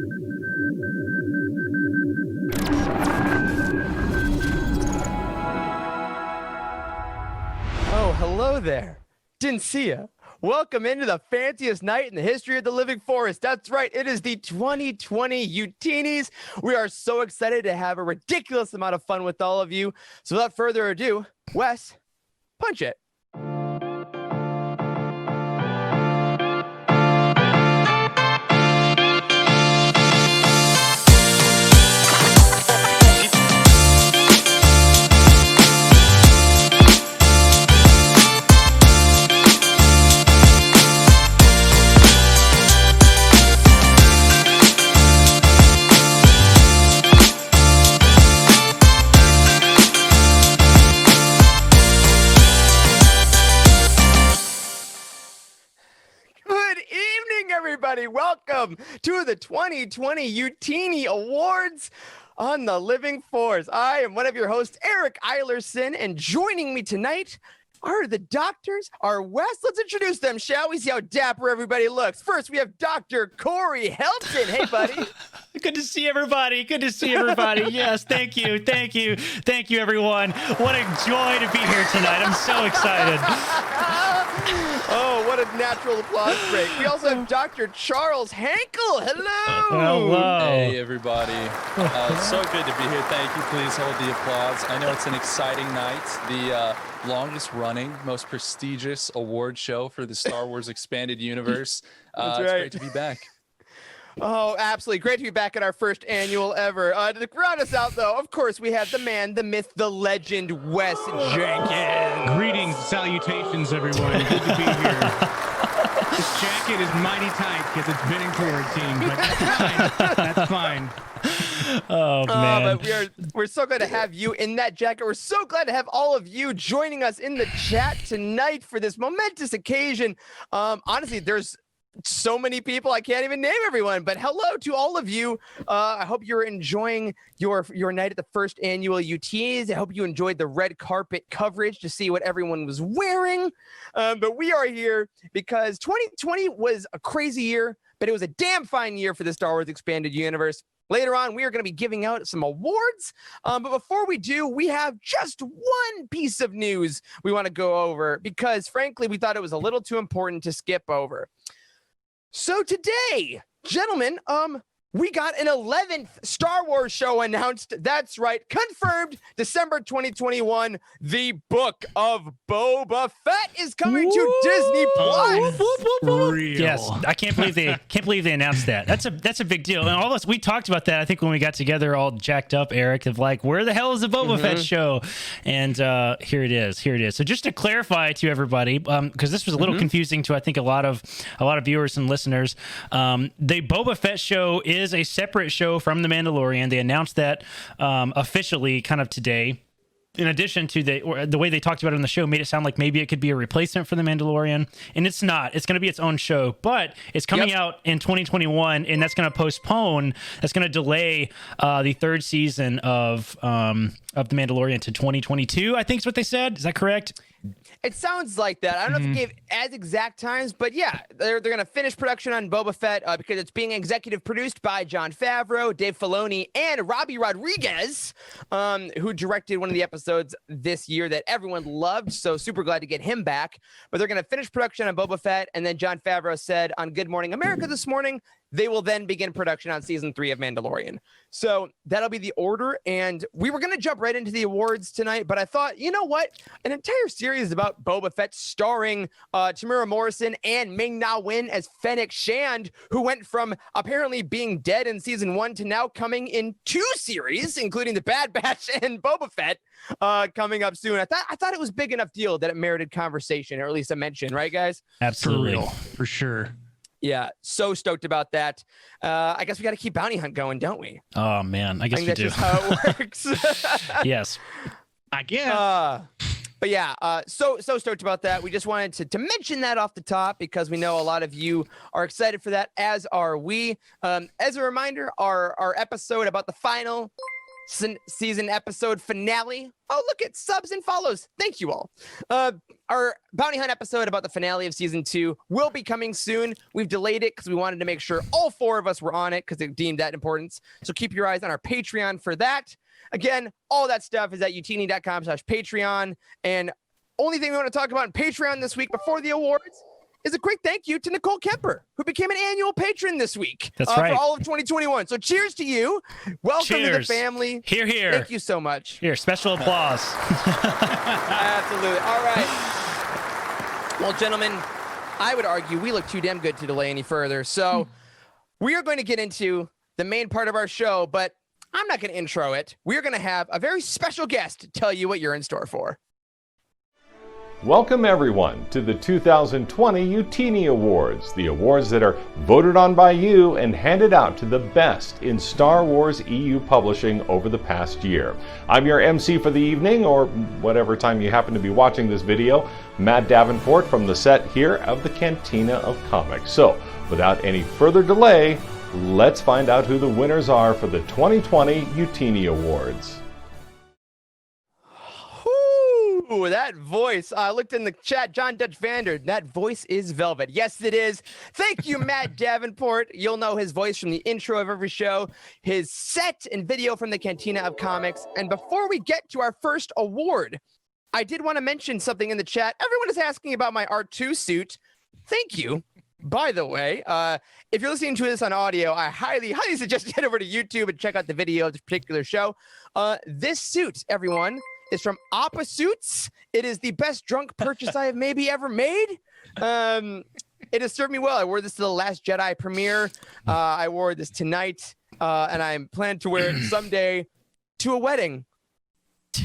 Oh, hello there. Didn't see ya. Welcome into the fanciest night in the history of the living forest. That's right. It is the 2020 Youtinees. We are so excited to have a ridiculous amount of fun with all of you. So without further ado, Wes, punch it. Everybody, welcome to the 2020 Youtini Awards on the Living Force. I am one of your hosts, Eric Eilerson, and joining me tonight are the doctors, our West. Let's introduce them, shall we? See how dapper everybody looks. First, we have Dr. Corey Helton. Hey, buddy. Good to see everybody. Good to see everybody. Yes, thank you. Thank you. Thank you, everyone. What a joy to be here tonight. I'm so excited. Oh, what a natural applause break. We also have Dr. Charles Hankel. Hello. Hello. Hey, everybody. So good to be here. Thank you. Please hold the applause. I know it's an exciting night. The longest running, most prestigious award show for the Star Wars Expanded Universe. That's right. It's great to be back. Oh, absolutely. Great to be back at our first annual ever. To round us out, though, of course, we have the man, the myth, the legend, Wes Jenkins. Greetings, salutations, everyone. Good to be here. This jacket is mighty tight because it's been in quarantine, but that's fine. Oh, man. But we're so glad to have you in that jacket. We're so glad to have all of you joining us in the chat tonight for this momentous occasion. Honestly, there's so many people I can't even name everyone, but hello to all of you. I hope you're enjoying your night at the first annual Youtinees. I hope you enjoyed the red carpet coverage to see what everyone was wearing. But we are here because 2020 was a crazy year, but it was a damn fine year for the Star Wars Expanded Universe. Later on, we are going to be giving out some awards. But before we do, we have just one piece of news we want to go over because, frankly, we thought it was a little too important to skip over. So today, gentlemen, we got an 11th Star Wars show announced. That's right, confirmed. December 2021. The Book of Boba Fett is coming to Disney Plus. Yes, I can't believe they announced that. That's a big deal. And all of us, we talked about that. I think when we got together, all jacked up, Eric, of like, where the hell is the Boba Fett show? And here it is. So just to clarify to everybody, because this was a little confusing to I think a lot of viewers and listeners, the Boba Fett show is a separate show from The Mandalorian. They announced that officially kind of today. In addition to the way they talked about it on the show made it sound like maybe it could be a replacement for The Mandalorian, and it's not. It's going to be its own show, but it's coming out in 2021, and that's going to delay the third season of The Mandalorian to 2022, I think is what they said. Is that correct? It sounds like that. I don't know if it gave as exact times, but yeah, they're going to finish production on Boba Fett because it's being executive produced by Jon Favreau, Dave Filoni, and Robbie Rodriguez, who directed one of the episodes this year that everyone loved. So super glad to get him back. But they're going to finish production on Boba Fett, and then Jon Favreau said on Good Morning America this morning they will then begin production on season 3 of Mandalorian. So that'll be the order. And we were going to jump right into the awards tonight, but I thought, you know what? An entire series about Boba Fett starring Tamura Morrison and Ming-Na Wen as Fennec Shand, who went from apparently being dead in season 1 to now coming in 2 series, including The Bad Batch and Boba Fett coming up soon. I thought it was a big enough deal that it merited conversation, or at least a mention, right, guys? Absolutely. For sure. Yeah, so stoked about that. I guess we got to keep Bounty Hunt going, don't we? Oh, man. I guess we do. That's just how it works. Yes. I guess. But yeah, so stoked about that. We just wanted to mention that off the top because we know a lot of you are excited for that, as are we. As a reminder, our episode about the final season episode finale. Oh, look at subs and follows. Thank you all. Our bounty hunt episode about the finale of season 2 will be coming soon. We've delayed it because we wanted to make sure all 4 of us were on it because it deemed that importance. So keep your eyes on our Patreon for that. Again, all that stuff is at youtini.com/Patreon. And only thing we want to talk about in Patreon this week before the awards is a quick thank you to Nicole Kemper, who became an annual patron this week. That's right. For all of 2021. So cheers to you. Welcome to the Cheers. family. Here, here. Thank you so much. Here, special applause. Absolutely. All right. Well, gentlemen, I would argue we look too damn good to delay any further. So we are going to get into the main part of our show, but I'm not going to intro it. We're going to have a very special guest to tell you what you're in store for. Welcome everyone to the 2020 Youtini Awards, the awards that are voted on by you and handed out to the best in Star Wars EU publishing over the past year. I'm your MC for the evening, or whatever time you happen to be watching this video, Matt Davenport from the set here of the Cantina of Comics. So, without any further delay, let's find out who the winners are for the 2020 Youtini Awards. Ooh, that voice. I looked in the chat. John Dutch Vander. That voice is velvet. Yes, it is. Thank you, Matt Davenport. You'll know his voice from the intro of every show, his set and video from the Cantina of Comics. And before we get to our first award, I did want to mention something in the chat. Everyone is asking about my R2 suit. Thank you. By the way, if you're listening to this on audio, I highly suggest you head over to YouTube and check out the video of this particular show. This suit, everyone, is from Appa Suits. It is the best drunk purchase I have maybe ever made. It has served me well. I wore this to the Last Jedi premiere. I wore this tonight, and I'm planning to wear it someday to a wedding.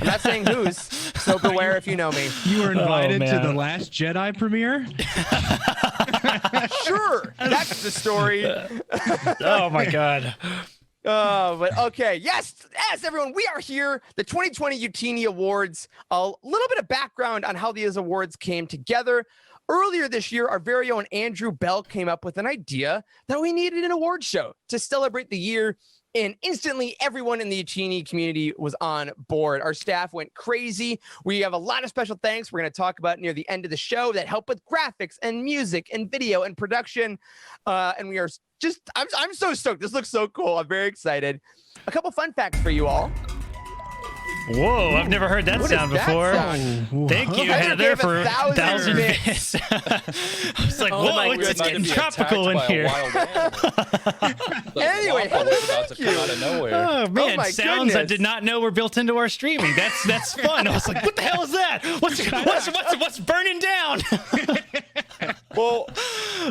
I'm not saying whose, so beware if you know me. You were invited to man. the Last Jedi premiere? Sure, that's the story. Oh my God. But okay, yes, everyone, we are here. The 2020 Youtini Awards. A little bit of background on how these awards came together. Earlier this year, our very own Andrew Bell came up with an idea that we needed an award show to celebrate the year. And instantly, everyone in the Youtini community was on board. Our staff went crazy. We have a lot of special thanks we're going to talk about near the end of the show that help with graphics and music and video and production. And we are just, I'm so stoked. This looks so cool. I'm very excited. A couple fun facts for you all. Whoa, I've never heard that What sound is that before. sound? Thank you, Heather Heather, gave for 1,000 bits. I was like, Oh whoa, my it's goodness, getting to be tropical in attacked by a here. wild animal. Anyway, Waffle was about to thank come out of nowhere. Oh man, my sounds I goodness. did not know were built into our streaming. That's fun. I was like, what the hell is that? What's burning down? Well,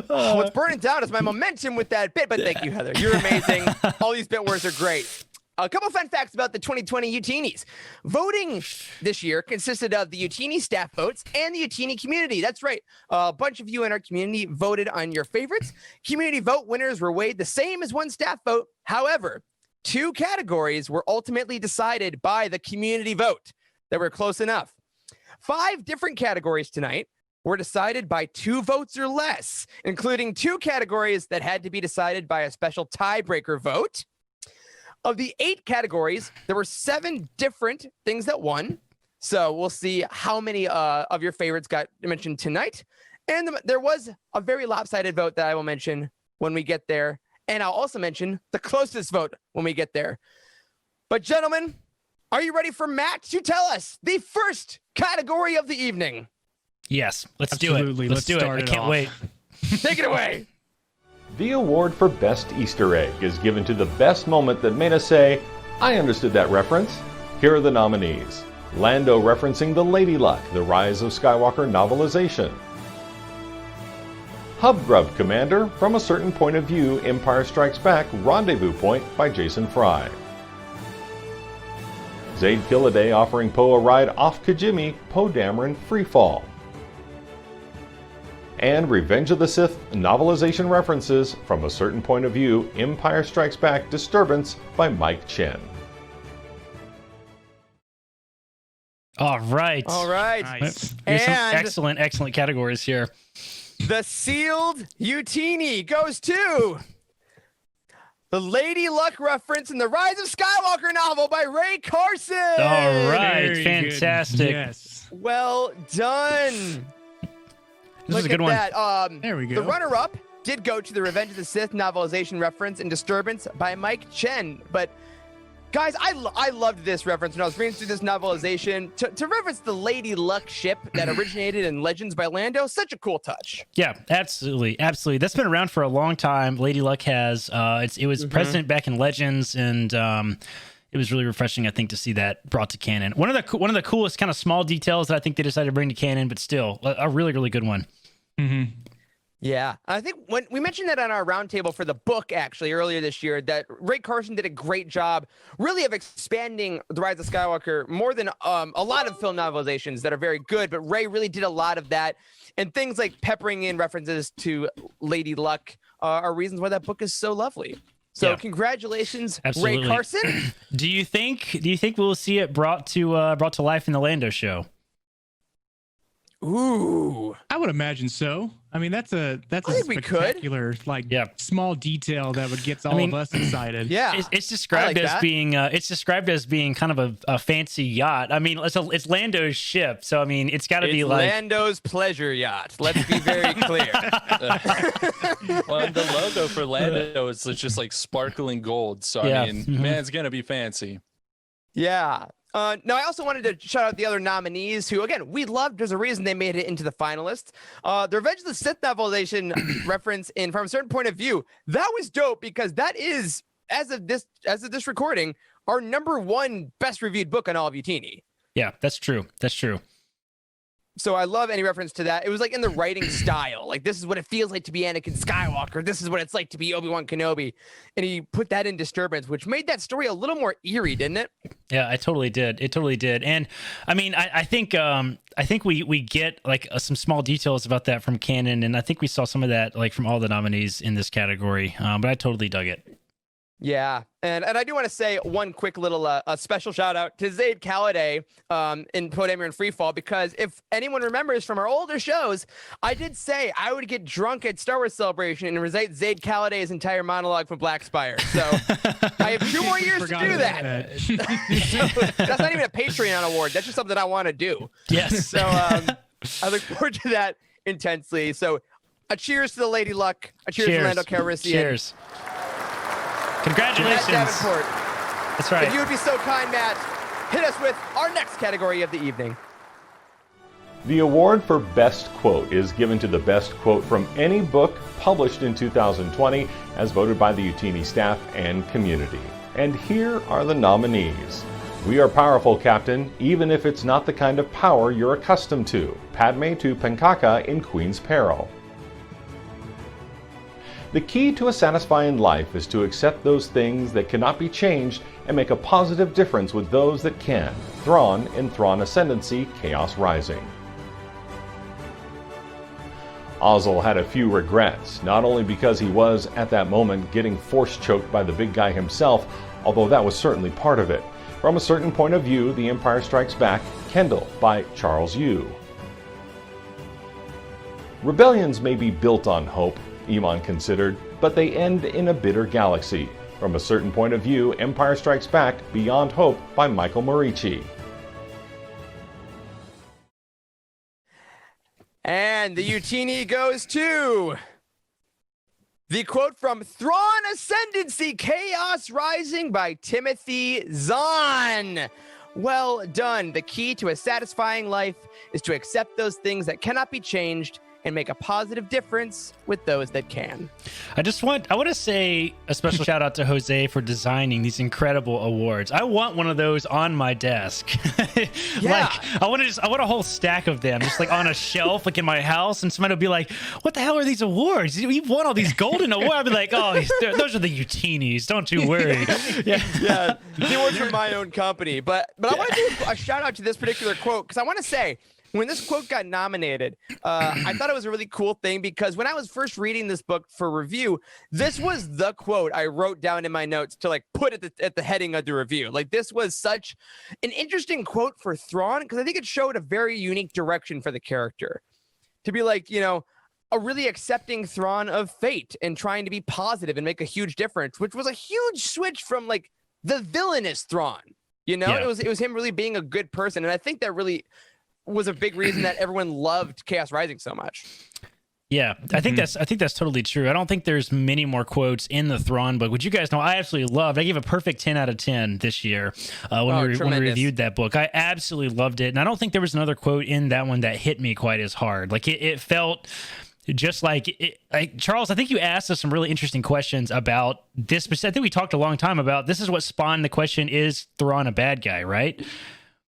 what's burning down is my momentum with that bit, but thank you, Heather. You're amazing. All these bit words are great. A couple fun facts about the 2020 Youtinees. Voting this year consisted of the Youtini staff votes and the Youtini community. That's right. A bunch of you in our community voted on your favorites. Community vote winners were weighed the same as one staff vote. However, 2 categories were ultimately decided by the community vote that were close enough. 5 different categories tonight were decided by 2 votes or less, including 2 categories that had to be decided by a special tiebreaker vote. Of the 8 categories, there were 7 different things that won. So we'll see how many of your favorites got mentioned tonight. And there was a very lopsided vote that I will mention when we get there. And I'll also mention the closest vote when we get there. But gentlemen, are you ready for Matt to tell us the first category of the evening? Yes, let's do Absolutely. it. Let's do it. start I can't off. wait. Take it away. The award for Best Easter Egg is given to the best moment that made us say, I understood that reference. Here are the nominees. Lando referencing the Lady Luck, The Rise of Skywalker novelization. Hubgrub Commander, From a Certain Point of View, Empire Strikes Back, Rendezvous Point by Jason Fry. Zayd Killaday offering Poe a ride off Kijimi, Poe Dameron Freefall. And Revenge of the Sith novelization references, From a Certain Point of View, Empire Strikes Back, Disturbance by Mike Chen. All right. All right. Nice. Here's some And- excellent categories here. The sealed Youtini goes to the Lady Luck reference in the Rise of Skywalker novel by Ray Carson. All right, Very fantastic. Good. Yes. Well done. This is a good one. That. There we go. The runner-up did go to the Revenge of the Sith novelization reference in Disturbance by Mike Chen. But guys, I loved this reference when I was reading through this novelization. To reference the Lady Luck ship that originated in Legends by Lando, such a cool touch. Yeah, absolutely, absolutely. That's been around for a long time. Lady Luck has. It was present back in Legends, and it was really refreshing, I think, to see that brought to canon. One of the coolest kind of small details that I think they decided to bring to canon, but still a really, really good one. Mm-hmm. Yeah, I think when we mentioned that on our roundtable for the book, actually, earlier this year, that Ray Carson did a great job, really, of expanding The Rise of Skywalker more than a lot of film novelizations that are very good, but Ray really did a lot of that. And things like peppering in references to Lady Luck are reasons why that book is so lovely. So Yeah. Congratulations, Absolutely. Ray Carson. Do you think we'll see it brought to life in the Lando show? Ooh. I would imagine so. I mean, that's a think we could. spectacular, like, small detail that would get all of us excited. Yeah. It's described like as that. being kind of a fancy yacht. I mean, it's Lando's ship, so I mean, it's got to be like Lando's pleasure yacht. Let's be very clear. Well, and the logo for Lando is just like sparkling gold. So I mean, man, it's gonna be fancy. Yeah. Now, I also wanted to shout out the other nominees who, again, we loved. There's a reason they made it into the finalists. The Revenge of the Sith novelization reference in From a Certain Point of View, that was dope because that is, as of this recording, our #1 best reviewed book on all of Youtini. Yeah, that's true. That's true. So I love any reference to that. It was like in the writing style. Like, this is what it feels like to be Anakin Skywalker. This is what it's like to be Obi-Wan Kenobi. And he put that in Disturbance, which made that story a little more eerie, didn't it? Yeah, it totally did. It totally did. And I mean, I think we get like some small details about that from canon, and I think we saw some of that like from all the nominees in this category. But I totally dug it. Yeah, and I do want to say one quick little a special shout out to Zaid Khalideh in Podameron and Freefall, because if anyone remembers from our older shows, I did say I would get drunk at Star Wars Celebration and recite Zaid Khalideh's entire monologue from Black Spire. So I have 2 more years to do that. So that's not even a Patreon award. That's just something I want to do. Yes. So I look forward to that intensely. So a cheers to the Lady Luck. A cheers to Lando Calrissian. Cheers. Matt Congratulations. Davenport. That's right. If you would be so kind, Matt, hit us with our next category of the evening. The award for Best Quote is given to the best quote from any book published in 2020 as voted by the Youtini staff and community. And here are the nominees. We are powerful, Captain, even if it's not the kind of power you're accustomed to. Padme to Pankaka in Queen's Peril. The key to a satisfying life is to accept those things that cannot be changed and make a positive difference with those that can. Thrawn in Thrawn Ascendancy, Chaos Rising. Ozzel had a few regrets, not only because he was, at that moment, getting force choked by the big guy himself, although that was certainly part of it. From a certain point of view, The Empire Strikes Back, Kendall by Charles Yu. Rebellions may be built on hope, Iman considered, but they end in a bitter galaxy. From a certain point of view, Empire Strikes Back, Beyond Hope by Michael Morici. And the Youtini goes to the quote from Thrawn Ascendancy, Chaos Rising by Timothy Zahn. Well done. The key to a satisfying life is to accept those things that cannot be changed and make a positive difference with those that can. I want to say a special shout out to Jose for designing these incredible awards. I want one of those on my desk. Yeah. Like I want a whole stack of them just like on a shelf like in my house, and somebody will be like, "What the hell are these awards? You've won all these golden awards." I'll be like, "Oh, those are the Youtinees. Don't you worry." Yeah, the awards from my own company. But I want to do a shout out to this particular quote, because I want to say, when this quote got nominated, I thought it was a really cool thing, because when I was first reading this book for review, this was the quote I wrote down in my notes to like put at the heading of the review. Like, this was such an interesting quote for Thrawn, because I think it showed a very unique direction for the character. To be like, a really accepting Thrawn of fate and trying to be positive and make a huge difference, which was a huge switch from like the villainous Thrawn. You know, Yeah. it was him really being a good person, and I think that really was a big reason that everyone loved Chaos Rising so much. Yeah, I think that's totally true. I don't think there's many more quotes in the Thrawn book, which you guys know I absolutely loved. I gave a perfect 10 out of 10 this year when we reviewed that book. I absolutely loved it, and I don't think there was another quote in that one that hit me quite as hard. Like it felt just like Charles, I think you asked us some really interesting questions about this. I think we talked a long time about this is what spawned the question: is Thrawn a bad guy? Right?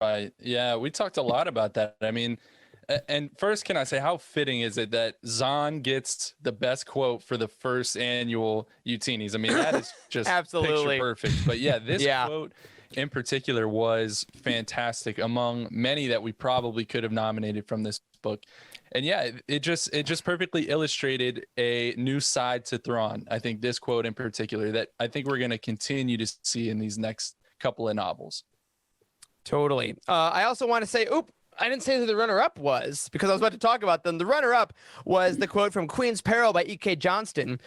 Right. Yeah, we talked a lot about that. I mean, and first, can I say how fitting is it that Zahn gets the best quote for the first annual Youtinees? I mean, that is just absolutely picture perfect. But yeah, this quote in particular was fantastic among many that we probably could have nominated from this book. And yeah, it just perfectly illustrated a new side to Thrawn. I think this quote in particular that I think we're going to continue to see in these next couple of novels. Totally. I also want to say, I didn't say who the runner-up was because I was about to talk about them. The runner-up was the quote from Queen's Peril by E.K. Johnston,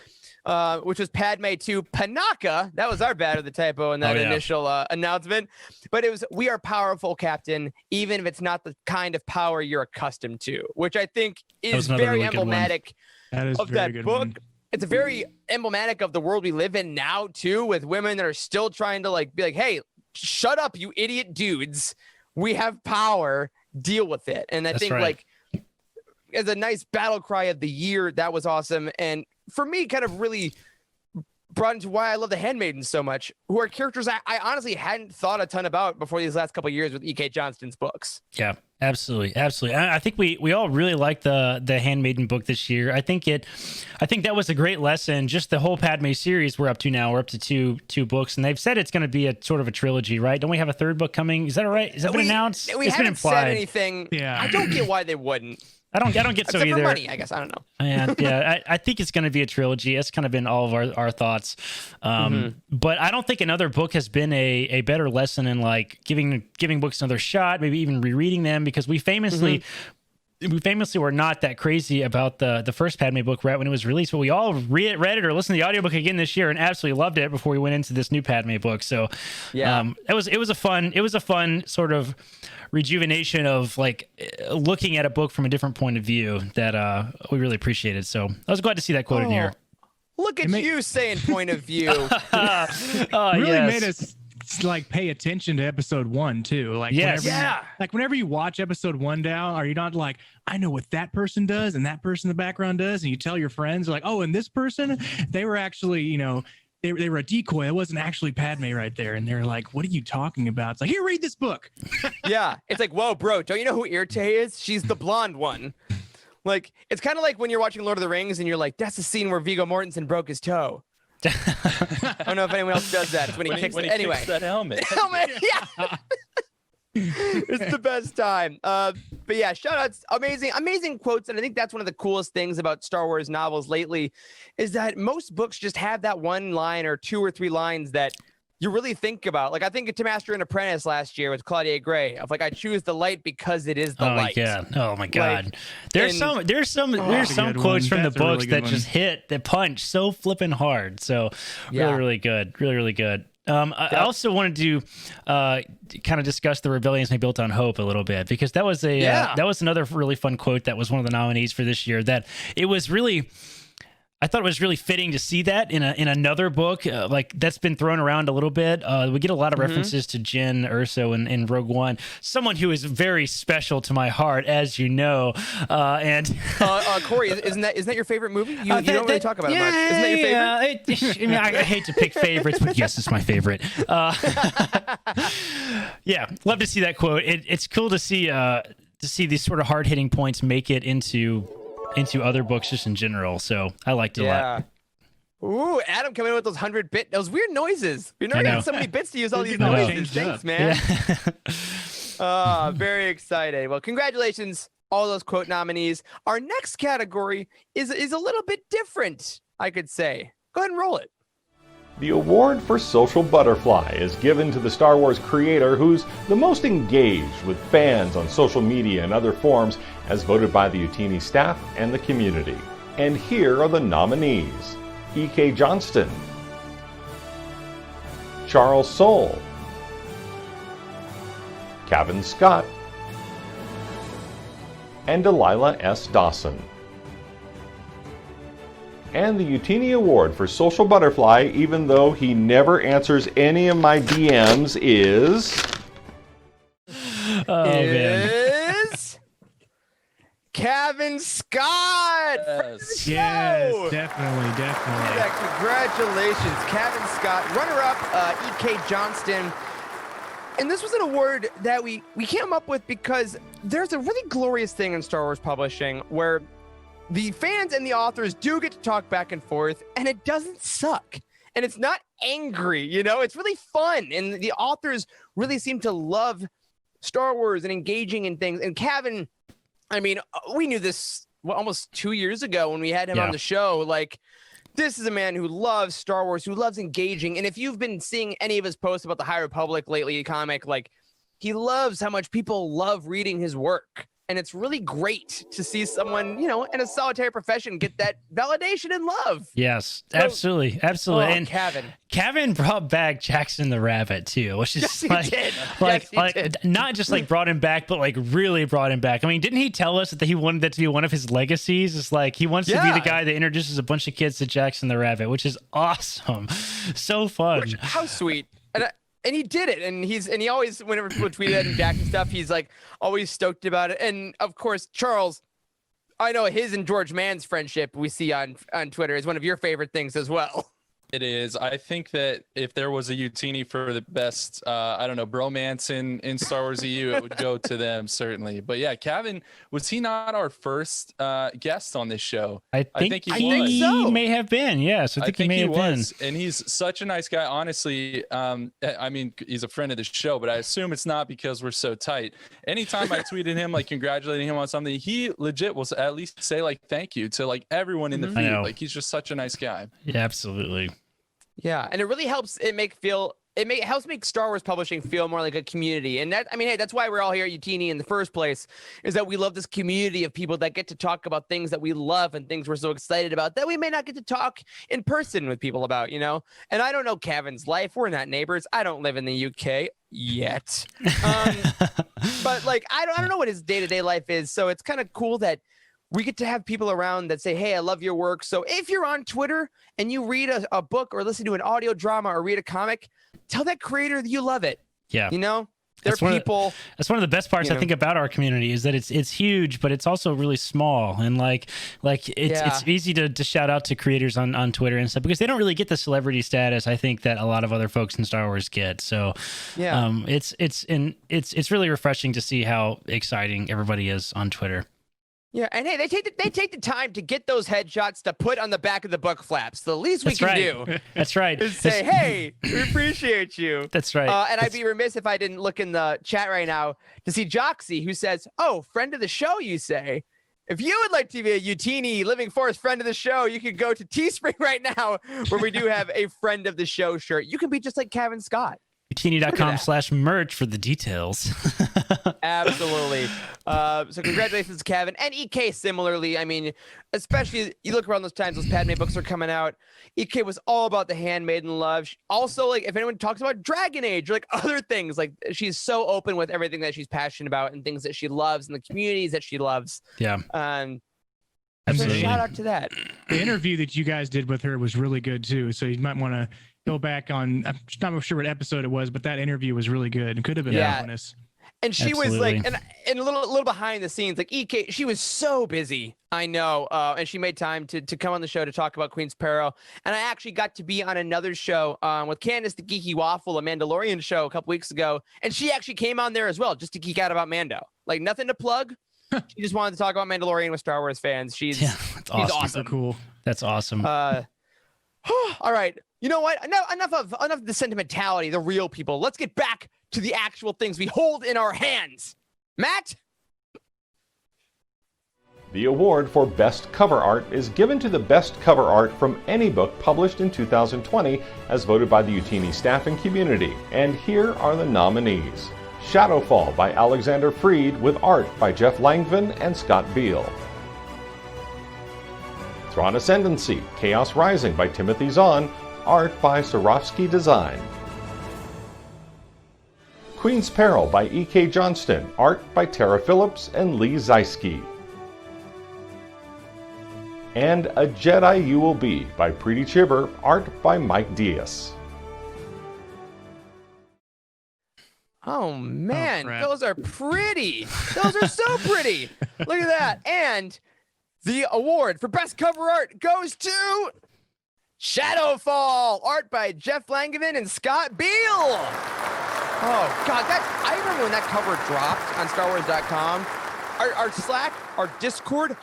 which was Padme to Panaka. That was our bad of the typo in that initial announcement. But it was, "We are powerful, Captain, even if it's not the kind of power you're accustomed to," which I think is very emblematic of that book. It's very emblematic of the world we live in now, too, with women that are still trying to be like, hey, shut up, you idiot dudes. We have power. Deal with it. And I think as a nice battle cry of the year, that was awesome. And for me, kind of really brought into why I love the Handmaidens so much, who are characters I honestly hadn't thought a ton about before these last couple of years with E.K. Johnston's books. Yeah, absolutely. I think we all really liked the Handmaiden book this year. I think that was a great lesson. Just the whole Padme series we're up to now. We're up to two books, and they've said it's going to be a sort of a trilogy, right? Don't we have a third book coming? Is that right? Is that been announced? We haven't said anything. Yeah, I don't get why they wouldn't. I don't get so either. For money, I guess. I don't know. And I think it's going to be a trilogy. That's kind of been all of our thoughts. But I don't think another book has been a better lesson in like giving books another shot, maybe even rereading them, because we famously were not that crazy about the first Padme book right when it was released, but we all read it or listened to the audiobook again this year and absolutely loved it before we went into this new Padme book. So it was a fun sort of rejuvenation of like looking at a book from a different point of view that we really appreciated. So I was glad to see that quote in here. Look at you saying point of view. Really made us like pay attention to episode 1 too. Like whenever you watch episode 1 now, are you not like, I know what that person does and that person in the background does, and you tell your friends like, oh, and this person, they were actually, they were a decoy. It wasn't actually Padme right there. And they're like, what are you talking about? It's like, here, read this book. Yeah. It's like, whoa, bro, don't you know who Irte is? She's the blonde one. Like, it's kind of like when you're watching Lord of the Rings and you're like, that's the scene where Viggo Mortensen broke his toe. I don't know if anyone else does that. It's when he kicks that helmet. Yeah. It's the best time. But yeah, shout outs, amazing quotes. And I think that's one of the coolest things about Star Wars novels lately is that most books just have that one line or 2 or 3 lines that you really think about. Like I think to Master and Apprentice last year with Claudia Gray of like, I choose the light because it is the light. Oh my God. Like, there's some quotes from the books that just that punch so flipping hard. So really good. Really good. I also wanted to kind of discuss the rebellions made built on hope a little bit, because that was that was another really fun quote that was one of the nominees for this year. That it was really, I thought it was really fitting to see that in another book like that's been thrown around a little bit. We get a lot of references to Jyn Erso in Rogue One, someone who is very special to my heart, as you know. And Corey, isn't that your favorite movie? You don't really talk about it much. Isn't that your favorite? I hate to pick favorites, but yes, it's my favorite. Love to see that quote. It's cool to see these sort of hard hitting points make it into other books just in general. So I liked it a lot. Ooh, Adam coming in with those weird noises. You're not getting so many bits to use all these noises. Thanks, man. Very excited. Well, congratulations, all those quote nominees. Our next category is a little bit different, I could say. Go ahead and roll it. The award for Social Butterfly is given to the Star Wars creator who's the most engaged with fans on social media and other forums, as voted by the Youtini staff and the community. And here are the nominees: E.K. Johnston, Charles Soule, Cavan Scott, and Delilah S. Dawson. And the Youtini Award for Social Butterfly, even though he never answers any of my DMs, is Cavan Scott. Yes, definitely. Yeah, congratulations, Cavan Scott. Runner-up, E.K. Johnston. And this was an award that we came up with because there's a really glorious thing in Star Wars publishing where the fans and the authors do get to talk back and forth, and it doesn't suck. And it's not angry, it's really fun. And the authors really seem to love Star Wars and engaging in things. And Cavan, I mean, we knew this almost 2 years ago when we had him on the show. Like, this is a man who loves Star Wars, who loves engaging. And if you've been seeing any of his posts about the High Republic lately, comic, like, he loves how much people love reading his work. And it's really great to see someone, in a solitary profession get that validation and love. Yes, absolutely. And Cavan brought back Jackson the Rabbit too, which is not just like brought him back, but like really brought him back. I mean, didn't he tell us that he wanted that to be one of his legacies? It's like he wants to be the guy that introduces a bunch of kids to Jackson the Rabbit, which is awesome. So fun. How sweet. And he did it, and he always, whenever people tweet at him, Jackson stuff, he's like always stoked about it. And of course, Charles, I know his and George Mann's friendship we see on Twitter is one of your favorite things as well. It is. I think that if there was a Youtini for the best, bromance in Star Wars EU, it would go to them, certainly. But yeah, Cavan, was he not our first guest on this show? I think he may have been. Yes, I think he may have been. And he's such a nice guy. Honestly, I mean, he's a friend of the show, but I assume it's not because we're so tight. Anytime I tweeted him, like congratulating him on something, he legit will at least say like thank you to like everyone in the feed. Like he's just such a nice guy. Yeah, absolutely. Yeah, and it really helps helps make Star Wars publishing feel more like a community. And that's why we're all here at Youtini in the first place, is that we love this community of people that get to talk about things that we love and things we're so excited about that we may not get to talk in person with people about, And I don't know Cavan's life. We're not neighbors. I don't live in the UK yet. But like, I don't know what his day-to-day life is. So it's kind of cool that we get to have people around that say, hey, I love your work. So if you're on Twitter and you read a book or listen to an audio drama or read a comic, tell that creator that you love it. Yeah. That's people. That's one of the best parts I think about our community is that it's huge, but it's also really small. And like it's easy to shout out to creators on Twitter and stuff because they don't really get the celebrity status I think that a lot of other folks in Star Wars get. So it's really refreshing to see how exciting everybody is on Twitter. Yeah, and hey, they take the time to get those headshots to put on the back of the book flaps. The least we can do. That's right. Is say, hey, we appreciate you. That's right. And I'd be remiss if I didn't look in the chat right now to see Joxy, who says, oh, friend of the show, you say. If you would like to be a Youtini Living Force friend of the show, you can go to Teespring right now, where we do have a friend of the show shirt. You can be just like Cavan Scott. Youtini.com/merch for the details. Absolutely. So congratulations to Cavan and EK similarly. I mean, especially you look around those times, those Padme books are coming out. EK was all about the handmaiden love. Also, like if anyone talks about Dragon Age or like other things, like she's so open with everything that she's passionate about and things that she loves and the communities that she loves. Yeah. Absolutely. So shout out to that. The interview that you guys did with her was really good too. So you might want to go back on, I'm not sure what episode it was, but that interview was really good and could have been bonus. And she was like, and a little behind the scenes, like EK, she was so busy. I know. And she made time to come on the show to talk about Queen's Peril. And I actually got to be on another show with Candace the Geeky Waffle, a Mandalorian show a couple weeks ago. And she actually came on there as well, just to geek out about Mando. Like nothing to plug. She just wanted to talk about Mandalorian with Star Wars fans. She's awesome. So cool. That's awesome. All right. You know what? Enough of the sentimentality, the real people. Let's get back to the actual things we hold in our hands. Matt? The award for Best Cover Art is given to the best cover art from any book published in 2020 as voted by the Youtini staff and community. And here are the nominees. Shadowfall by Alexander Freed with art by Jeff Langvin and Scott Beal. Thrawn Ascendancy, Chaos Rising by Timothy Zahn, art by Swarovski Design. Queen's Peril by E.K. Johnston, art by Tara Phillips and Lee Zieski. And A Jedi You Will Be by Preeti Chibber, art by Mike Diaz. Oh man, crap. those are pretty. Those are so pretty. Look at that. And the award for best cover art goes to Shadowfall, art by Jeff Langevin and Scott Beal. Oh God, I remember when that cover dropped on StarWars.com. Our Slack, our Discord,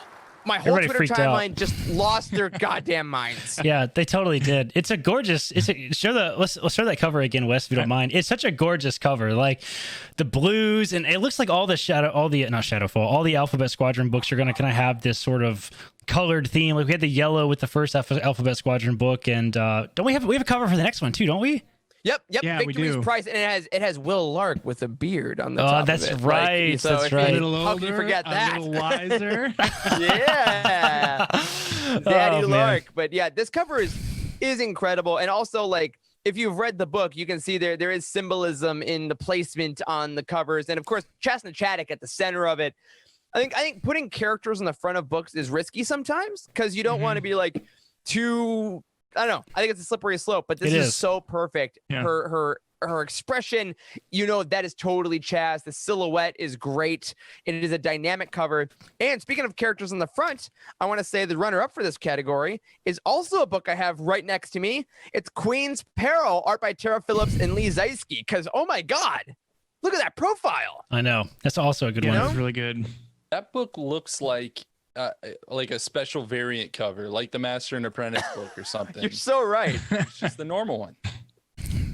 my whole Everybody Twitter freaked out. timeline just lost their goddamn minds. Yeah, they totally did. It's a gorgeous. Let's show that cover again, Wes, if you don't mind. It's such a gorgeous cover. Like the blues, and it looks like all the Alphabet Squadron books are going to kind of have this sort of colored theme. Like we had the yellow with the first Alphabet Squadron book, and don't we have a cover for the next one too? Don't we? Yep. Yeah, we Victory's do. Prize, and it has Will Lark with a beard on the top. That's of it. right. Like, so That's if right. A you- little older, How can you forget that? A little wiser. Yeah, Daddy Oh, man. Lark. But yeah, this cover is incredible, and also like if you've read the book, you can see there is symbolism in the placement on the covers, and of course Chasna Chaddock at the center of it. I think putting characters on the front of books is risky sometimes because you don't want to be like too. I don't know. I think it's a slippery slope, but this It is is. so perfect. Yeah. Her expression, that is totally Chaz. The silhouette is great. It is a dynamic cover. And speaking of characters on the front, I want to say the runner-up for this category is also a book I have right next to me. It's Queen's Peril, art by Tara Phillips and Lee Zieski. Because, oh my God, look at that profile. I know. That's also a good Yeah, one. that was really good. That book looks like a special variant cover, like the Master and Apprentice book or something. You're so right. It's just the normal one.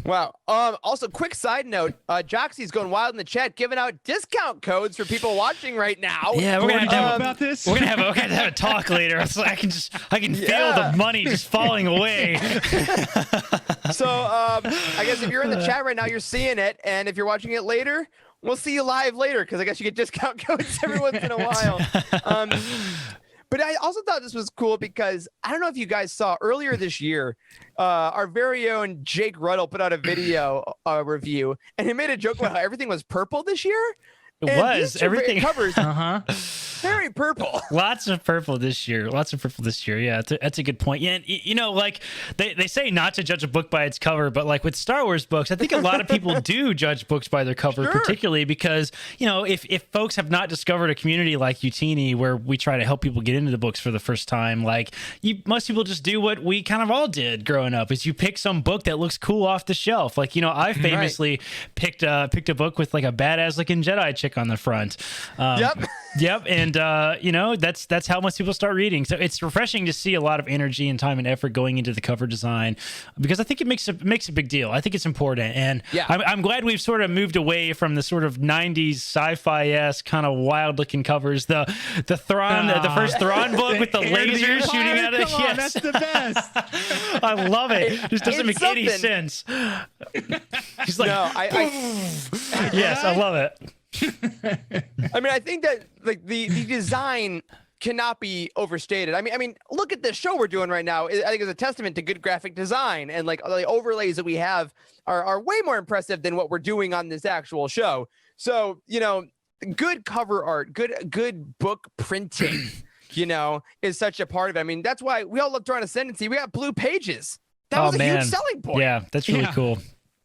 Wow. Also, quick side note, Joxy's going wild in the chat, giving out discount codes for people watching right now. Yeah, we're gonna have to have about this. We're gonna have a talk later. I can feel Yeah. the money just falling away. So I guess if you're in the chat right now, you're seeing it. And if you're watching it later, we'll see you live later because I guess you get discount codes every once in a while. But I also thought this was cool because I don't know if you guys saw earlier this year, our very own Jake Ruddle put out a video review, and he made a joke about how everything was purple this year. It And was these two everything. covers very purple. Lots of purple this year. Yeah, that's a good point. Yeah, and, like they say not to judge a book by its cover, but like with Star Wars books, I think a lot of people do judge books by their cover, Sure. particularly because if folks have not discovered a community like Youtini where we try to help people get into the books for the first time, like most people just do what we kind of all did growing up: is you pick some book that looks cool off the shelf. Like I famously picked a book with like a badass looking Jedi chick on the front. Yep, and that's how most people start reading. So it's refreshing to see a lot of energy and time and effort going into the cover design because I think it makes a big deal. I think it's important, and Yeah. I'm glad we've sort of moved away from the sort of '90s sci-fi-esque kind of wild-looking covers. The Thrawn, the first Thrawn book with the laser shooting out of it. Come on, Yes, that's the best. I love it. It just doesn't It's make any something. sense. He's like, No, yes, I love it. I mean, I think that like the design cannot be overstated. I mean, look at this show we're doing right now. I think it's a testament to good graphic design, and like the overlays that we have are way more impressive than what we're doing on this actual show. So good cover art, good book printing, is such a part of it. I mean, that's why we all love Thrawn Ascendancy. We got blue pages. That was a huge selling point. Yeah, that's really Yeah. cool.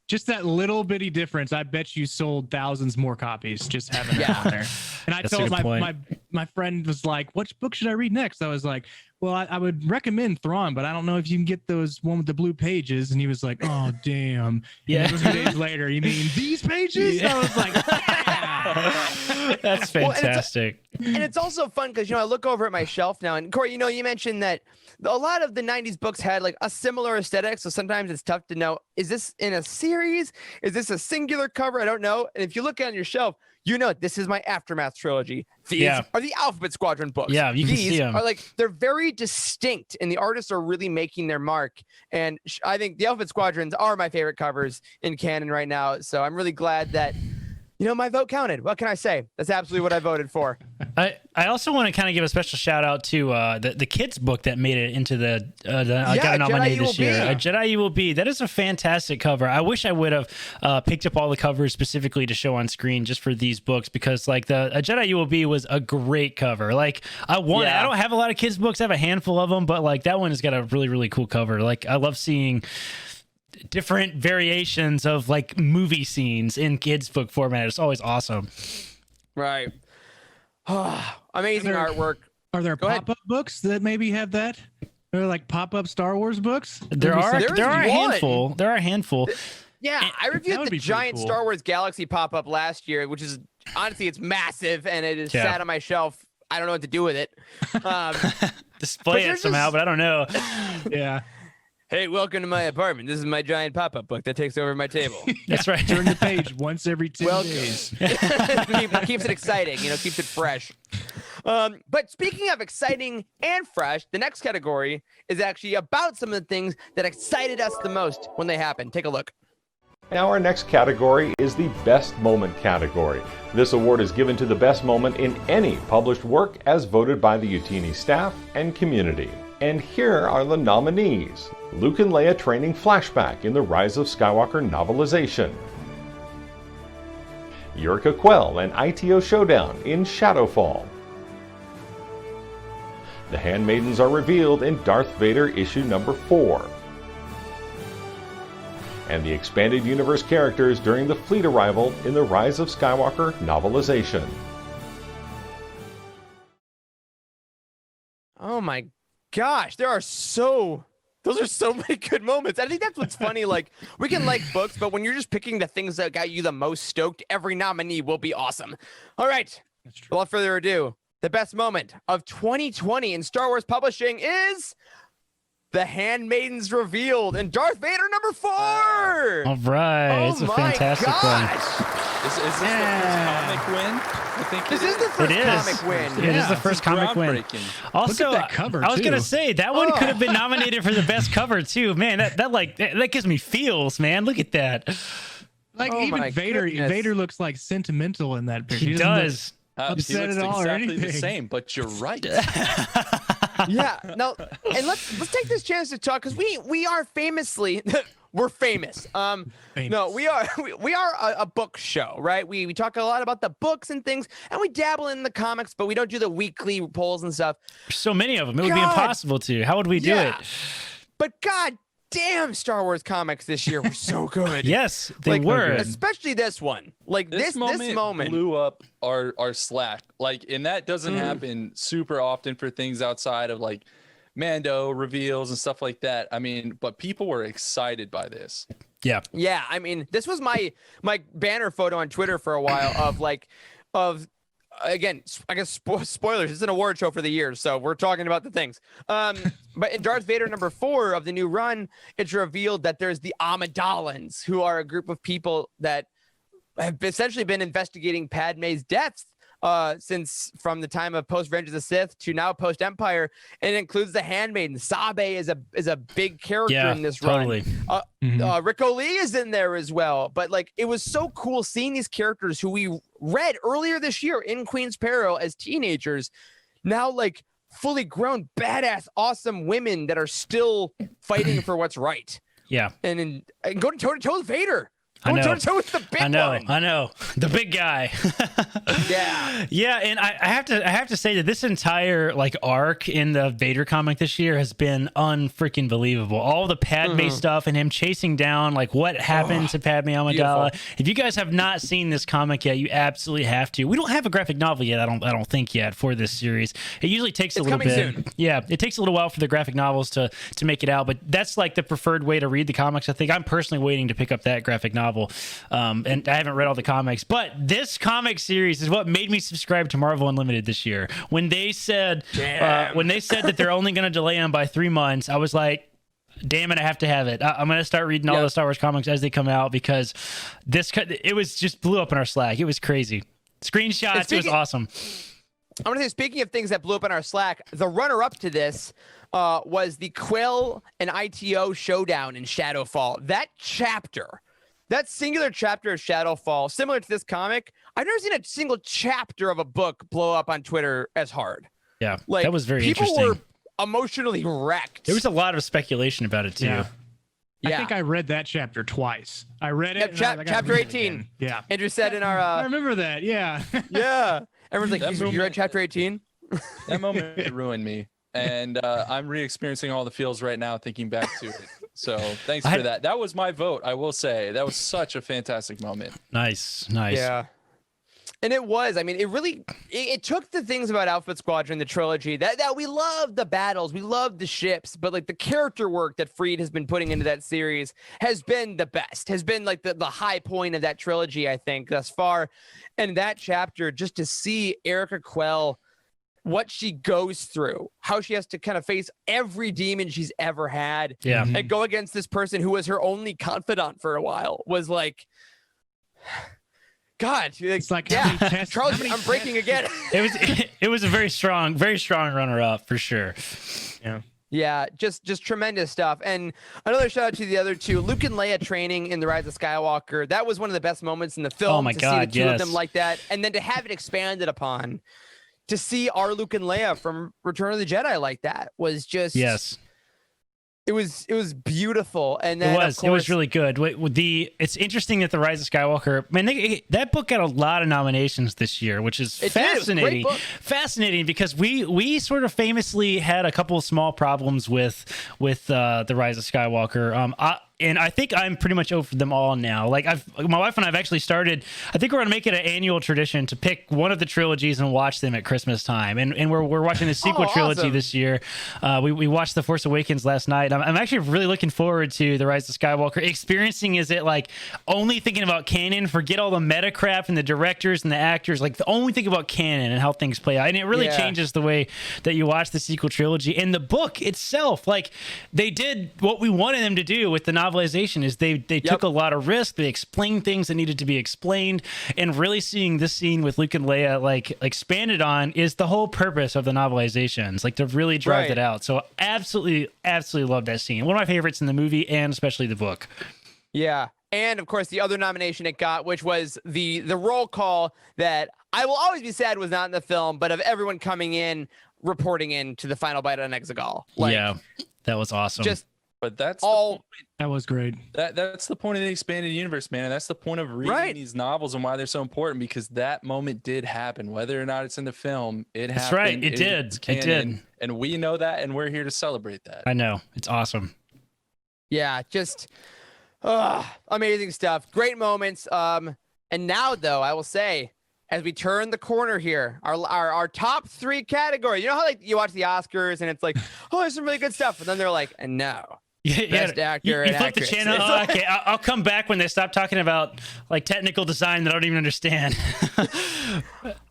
Just that little bitty difference. I bet you sold thousands more copies just having that on there. And I That's a told good point. my friend was like, "Which book should I read next?" I was like, "Well, I would recommend Thrawn, but I don't know if you can get those one with the blue pages." And he was like, "Oh, damn." Yeah. And 2 days later, you mean these pages? I was like, "Yeah." That's Well, and it's- fantastic. And it's also fun because I look over at my shelf now, and Corey, you mentioned that a lot of the '90s books had like a similar aesthetic, so sometimes it's tough to know, is this in a series? Is this a singular cover? I don't know. And if you look on your shelf, this is my Aftermath trilogy. These Yeah. are the Alphabet Squadron books. Yeah, you can These see 'em. are like they're very distinct, and the artists are really making their mark. And I think the Alphabet Squadrons are my favorite covers in canon right now. So I'm really glad that You know, my vote counted. What can I say? That's absolutely what I voted for. I also want to kind of give a special shout out to the kids book that made it into got nominated this year. A Jedi You Will Be. That is a fantastic cover. I wish I would have picked up all the covers specifically to show on screen just for these books, because like A Jedi You Will Be was a great cover. Like I don't have a lot of kids books. I have a handful of them, but like that one has got a really, really cool cover. Like I love seeing different variations of like movie scenes in kids book format. It's always awesome. Right. Amazing artwork. Are there pop-up books that maybe have that? They're like pop-up Star Wars books? There are a handful. There are a handful. Yeah, I reviewed the giant cool Star Wars Galaxy pop-up last year, which is honestly, it's massive, and it is sat on my shelf. I don't know what to do with it. Display it somehow, but I don't know. Yeah. Hey, welcome to my apartment. This is my giant pop-up book that takes over my table. That's right. Turn the page once every 10 days. Keeps it exciting, keeps it fresh. But speaking of exciting and fresh, the next category is actually about some of the things that excited us the most when they happened. Take a look. Now our next category is the Best Moment category. This award is given to the best moment in any published work as voted by the Youtini staff and community. And here are the nominees. Luke and Leia training flashback in the Rise of Skywalker novelization. Yurka Quell and ITO showdown in Shadowfall. The Handmaidens are revealed in Darth Vader issue number 4. And the expanded universe characters during the fleet arrival in the Rise of Skywalker novelization. Oh my gosh, those are so many good moments. I think that's what's funny. Like, we can like books, but when you're just picking the things that got you the most stoked, every nominee will be awesome. All right, without further ado, the best moment of 2020 in Star Wars publishing is The Handmaidens revealed in Darth Vader number 4. All right, it's a fantastic one. Is this the first comic win? I think this is the first comic win. It is the first comic win. Also, that cover, I was gonna say that one could have been nominated for the best cover too. Man, that gives me feels, man. Look at that. Like even Vader looks like sentimental in that picture. He does. Upset at all or anything. Exactly the same, but you're right. Yeah. No, and let's take this chance to talk, because we are famously we're famous. No, we are a book show, right? We talk a lot about the books and things, and we dabble in the comics, but we don't do the weekly polls and stuff. There's so many of them. It would be impossible to. How would we do it? But God damn, Star Wars comics this year were so good. Yes, they were. Especially this one. Like this moment blew up our Slack. Like, and that doesn't happen super often for things outside of like Mando reveals and stuff like that. I mean, but people were excited by this. Yeah. Yeah. I mean, this was my banner photo on Twitter for a while of again, I guess spoilers. It's an award show for the year, so we're talking about the things. But in Darth Vader number 4 of the new run, it's revealed that there's the Amidalans, who are a group of people that have essentially been investigating Padme's death since from the time of post Revenge of the Sith to now post Empire, and it includes the Handmaiden. Sabe is a big character in this run. Rico Lee is in there as well. But like, it was so cool seeing these characters who we read earlier this year in Queen's Peril as teenagers, now like fully grown, badass, awesome women that are still fighting for what's right. Yeah, and going toe to toe with Vader. I know. With the big one. I know. The big guy. Yeah, and I have to say that this entire like arc in the Vader comic this year has been unfreaking believable. All the Padme stuff and him chasing down like what happened to Padme Amidala. Beautiful. If you guys have not seen this comic yet, you absolutely have to. We don't have a graphic novel yet. I don't think yet for this series. It usually takes a little bit. Soon. Yeah, it takes a little while for the graphic novels to make it out, but that's like the preferred way to read the comics. I think I'm personally waiting to pick up that graphic novel. And I haven't read all the comics, but this comic series is what made me subscribe to Marvel Unlimited this year. When they said that they're only going to delay them by 3 months, I was like, damn it, I have to have it. I'm going to start reading all the Star Wars comics as they come out, because it was just blew up in our Slack. It was crazy. Screenshots, it was awesome. I'm going to say, speaking of things that blew up in our Slack, the runner-up to this was the Quill and ITO showdown in Shadowfall. That chapter that singular chapter of Shadowfall, similar to this comic, I've never seen a single chapter of a book blow up on Twitter as hard. Yeah, Like, that was very people interesting. were emotionally wrecked. There was a lot of speculation about it too. Yeah. Yeah. I think I read that chapter twice. I read it. Yep, and I was like, I chapter read it 18. again. Yeah. Andrew said in our I remember that. Yeah. yeah. Everyone's That like, you read chapter 18? That moment ruined me, and I'm re-experiencing all the feels right now thinking back to it. So thanks for that. That was my vote. I will say that was such a fantastic moment. Nice. Yeah. And it was. I mean, it really it took the things about Alphabet Squadron, the trilogy, that we loved the battles, we loved the ships, but like the character work that Freed has been putting into that series has been the best, has been like the high point of that trilogy, I think, thus far. And that chapter, just to see Erica Quell, what she goes through, how she has to kind of face every demon she's ever had, and go against this person who was her only confidant for a while, was like, God, it's like, yeah, Charles, I'm breaking again. It was a very strong runner up for sure. Yeah, just tremendous stuff. And another shout out to the other two, Luke and Leia training in The Rise of Skywalker. That was one of the best moments in the film. Oh my God, see the two of them like that, and then to have it expanded upon, to see our Luke and Leia from Return of the Jedi like that was just It was beautiful, and then it was really good. It's interesting that The Rise of Skywalker, man, that book got a lot of nominations this year, which is fascinating. Fascinating because we sort of famously had a couple of small problems with The Rise of Skywalker. And I think I'm pretty much over them all now. Like my wife and I have actually started. I think we're gonna make it an annual tradition to pick one of the trilogies and watch them at Christmas time. And we're watching the sequel trilogy this year. We watched The Force Awakens last night. I'm actually really looking forward to The Rise of Skywalker. Experiencing is it like only thinking about canon, forget all the meta crap and the directors and the actors. Like the only thing about canon and how things play out. And it really changes the way that you watch the sequel trilogy. And the book itself, like they did what we wanted them to do with the novelization, is they took a lot of risk. They explained things that needed to be explained, and really seeing this scene with Luke and Leia like expanded on is the whole purpose of the novelizations, like to really drive it out. So absolutely love that scene. One of my favorites in the movie and especially the book. Yeah. And of course the other nomination it got, which was the roll call that I will always be sad was not in the film, but of everyone coming in, reporting in to the final bite on Exegol. Like, yeah, that was awesome. But that's all. That was great. That's the point of the expanded universe, man. And that's the point of reading these novels and why they're so important, because that moment did happen. Whether or not it's in the film, it happened. That's right. It did. It did. And we know that, and we're here to celebrate that. I know. It's awesome. Yeah, just amazing stuff. Great moments. And now, though, I will say, as we turn the corner here, our top three categories. You know how like you watch the Oscars and it's like, oh, there's some really good stuff, and then they're like, and no. Best actor you and flip the actress. channel. Oh, okay, I'll come back when they stop talking about like technical design that I don't even understand.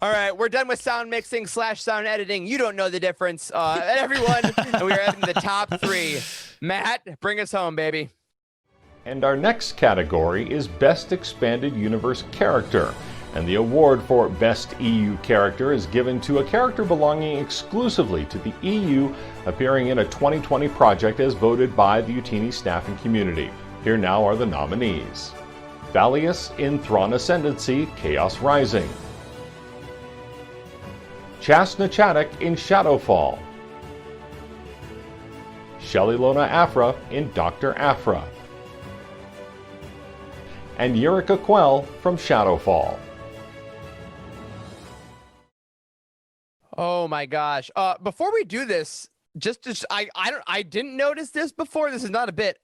All right, we're done with sound mixing / sound editing. You don't know the difference, everyone. And we are having the top three. Matt, bring us home, baby. And our next category is Best Expanded Universe Character. And the award for Best EU Character is given to a character belonging exclusively to the EU, appearing in a 2020 project as voted by the Youtini staff and community. Here now are the nominees. Valius in Thrawn Ascendancy, Chaos Rising. Chasna Chaddock in Shadowfall. Shelly Lona Afra in Dr. Afra. And Yurica Quell from Shadowfall. Oh my gosh. Before we do this, I didn't notice this before. This is not a bit.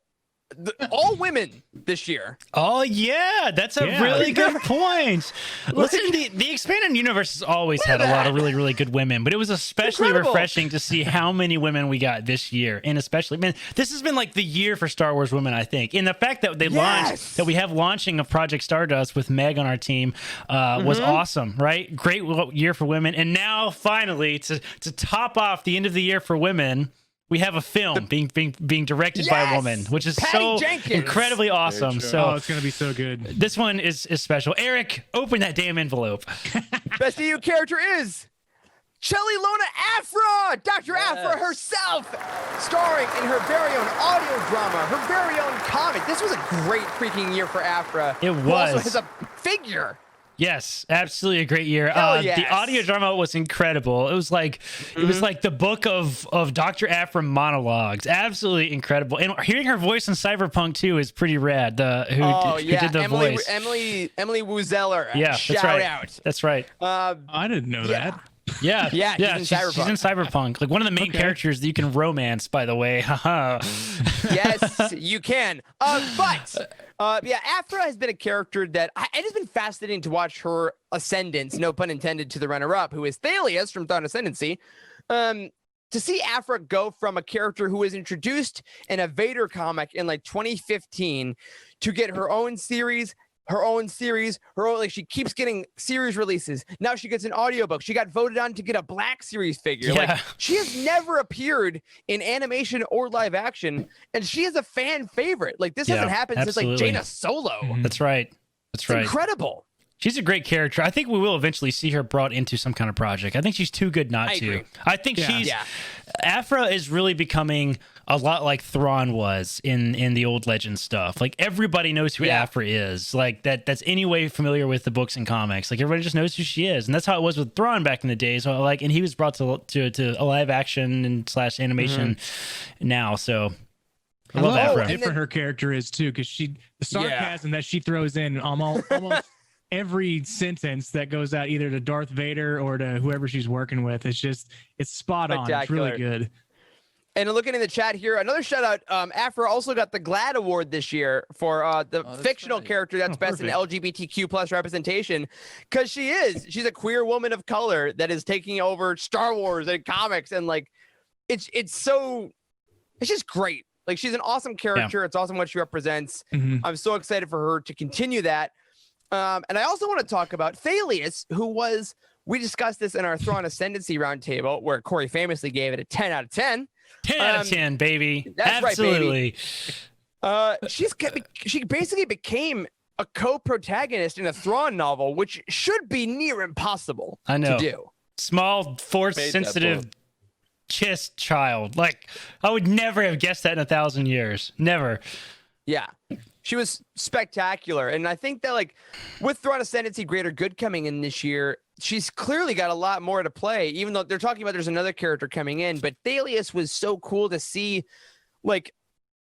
All women this year. Oh yeah, that's a really good point. Listen, the expanded universe has always had a lot of really, really good women, but it was especially refreshing to see how many women we got this year, and especially, man, this has been like the year for Star Wars women, I think. And the fact that they launched, that we have launching of Project Stardust with Meg on our team, was awesome, right? Great year for women, and now finally to top off the end of the year for women, we have a film being directed by a woman, which is Patty Jenkins. Incredibly awesome. So it's gonna be so good. This one is special. Eric, open that damn envelope. Best EU character is Chelly Lona Afra, Dr. Afra herself, starring in her very own audio drama, her very own comic. This was a great freaking year for Afra. It who also was. has a figure. Yes, absolutely a great year. Yes. The audio drama was incredible. It was like the book of Dr. Afra monologues. Absolutely incredible. And hearing her voice in Cyberpunk too is pretty rad. Who did the voice? Emily Wuzeller. Yeah, shout that's right. out. That's right. I didn't know that. Yeah, she's in Cyberpunk. Like one of the main characters that you can romance, by the way. Haha. Yes, you can. Afra has been a character that it has been fascinating to watch her ascendance, no pun intended, to the runner-up, who is Thalius from Thrawn Ascendancy. To see Afra go from a character who was introduced in a Vader comic in like 2015 to get her own series, she keeps getting series releases. Now she gets an audiobook. She got voted on to get a Black Series figure. Yeah. Like, she has never appeared in animation or live action, and she is a fan favorite. Like, this hasn't happened since like Jaina Solo. That's right. It's incredible. She's a great character. I think we will eventually see her brought into some kind of project. I think she's too good not to. Agree. I think Afra is really becoming a lot like Thrawn was in the old Legend stuff. Like everybody knows who Afra is. Like that's anyway familiar with the books and comics. Like everybody just knows who she is, and that's how it was with Thrawn back in the day. So and he was brought to a live action and / animation now. So I love how Afra. different her character is too, because the sarcasm that she throws in almost every sentence that goes out either to Darth Vader or to whoever she's working with. It's spot on. It's really good. And looking in the chat here, another shout out. Afra also got the GLAAD Award this year for the fictional character that's best in LGBTQ plus representation, because she's a queer woman of color that is taking over Star Wars and comics, and like it's just great. Like she's an awesome character. Yeah. It's awesome what she represents. I'm so excited for her to continue that. And I also want to talk about Thalius, we discussed this in our Thrawn Ascendancy roundtable, where Corey famously gave it a 10 out of 10. 10 out of 10, baby. That's absolutely. Right, baby. She basically became a co-protagonist in a Thrawn novel, which should be near impossible to do. Small, force-sensitive chist child. Like, I would never have guessed that in 1,000 years. Never. Yeah. She was spectacular. And I think that, like, with Thrawn Ascendancy Greater Good coming in this year, she's clearly got a lot more to play, even though they're talking about there's another character coming in. But Thalius was so cool to see, like,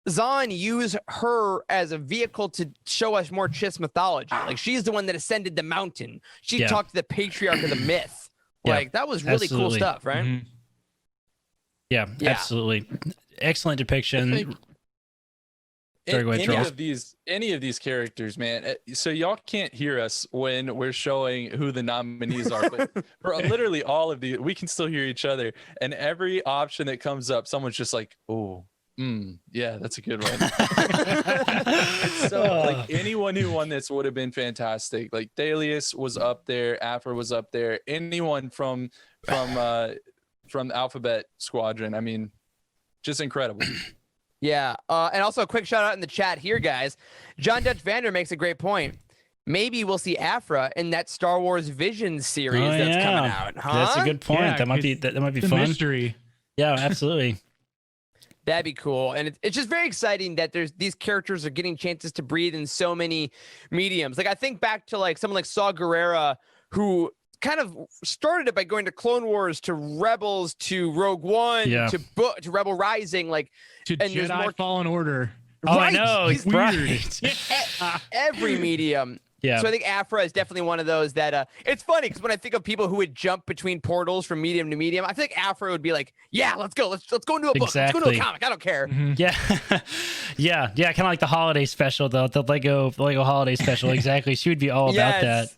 Zahn use her as a vehicle to show us more Chiss mythology. Like, she's the one that ascended the mountain. She talked to the patriarch of the myth. Like, that was really cool stuff, right? Yeah, absolutely. Excellent depiction. Any of these characters, man. So y'all can't hear us when we're showing who the nominees are, but for literally all of these, we can still hear each other. And every option that comes up, someone's just like, "Oh, yeah, that's a good one." So, like, anyone who won this would have been fantastic. Like Thalius was up there, Afra was up there. Anyone from Alphabet Squadron. I mean, just incredible. Yeah, and also a quick shout out in the chat here, guys. John Dutch Vander makes a great point. Maybe we'll see Afra in that Star Wars Visions series that's coming out. Huh? That's a good point. Yeah, that might be fun. Mystery. Yeah, absolutely. That'd be cool. And it's just very exciting that these characters are getting chances to breathe in so many mediums. Like, I think back to like someone like Saw Gerrera, who kind of started it by going to Clone Wars, to Rebels, to Rogue One, to Rebel Rising, like to Jedi Fallen Order. Oh, right. I know. He's weird. Every medium. Yeah. So I think Afra is definitely one of those that it's funny because when I think of people who would jump between portals from medium to medium, I think Afra would be like, yeah, let's go. Let's go into a book. Let's go into a comic. I don't care. Yeah. yeah. Kind of like the holiday special, the Lego holiday special. Exactly. She would be all about that.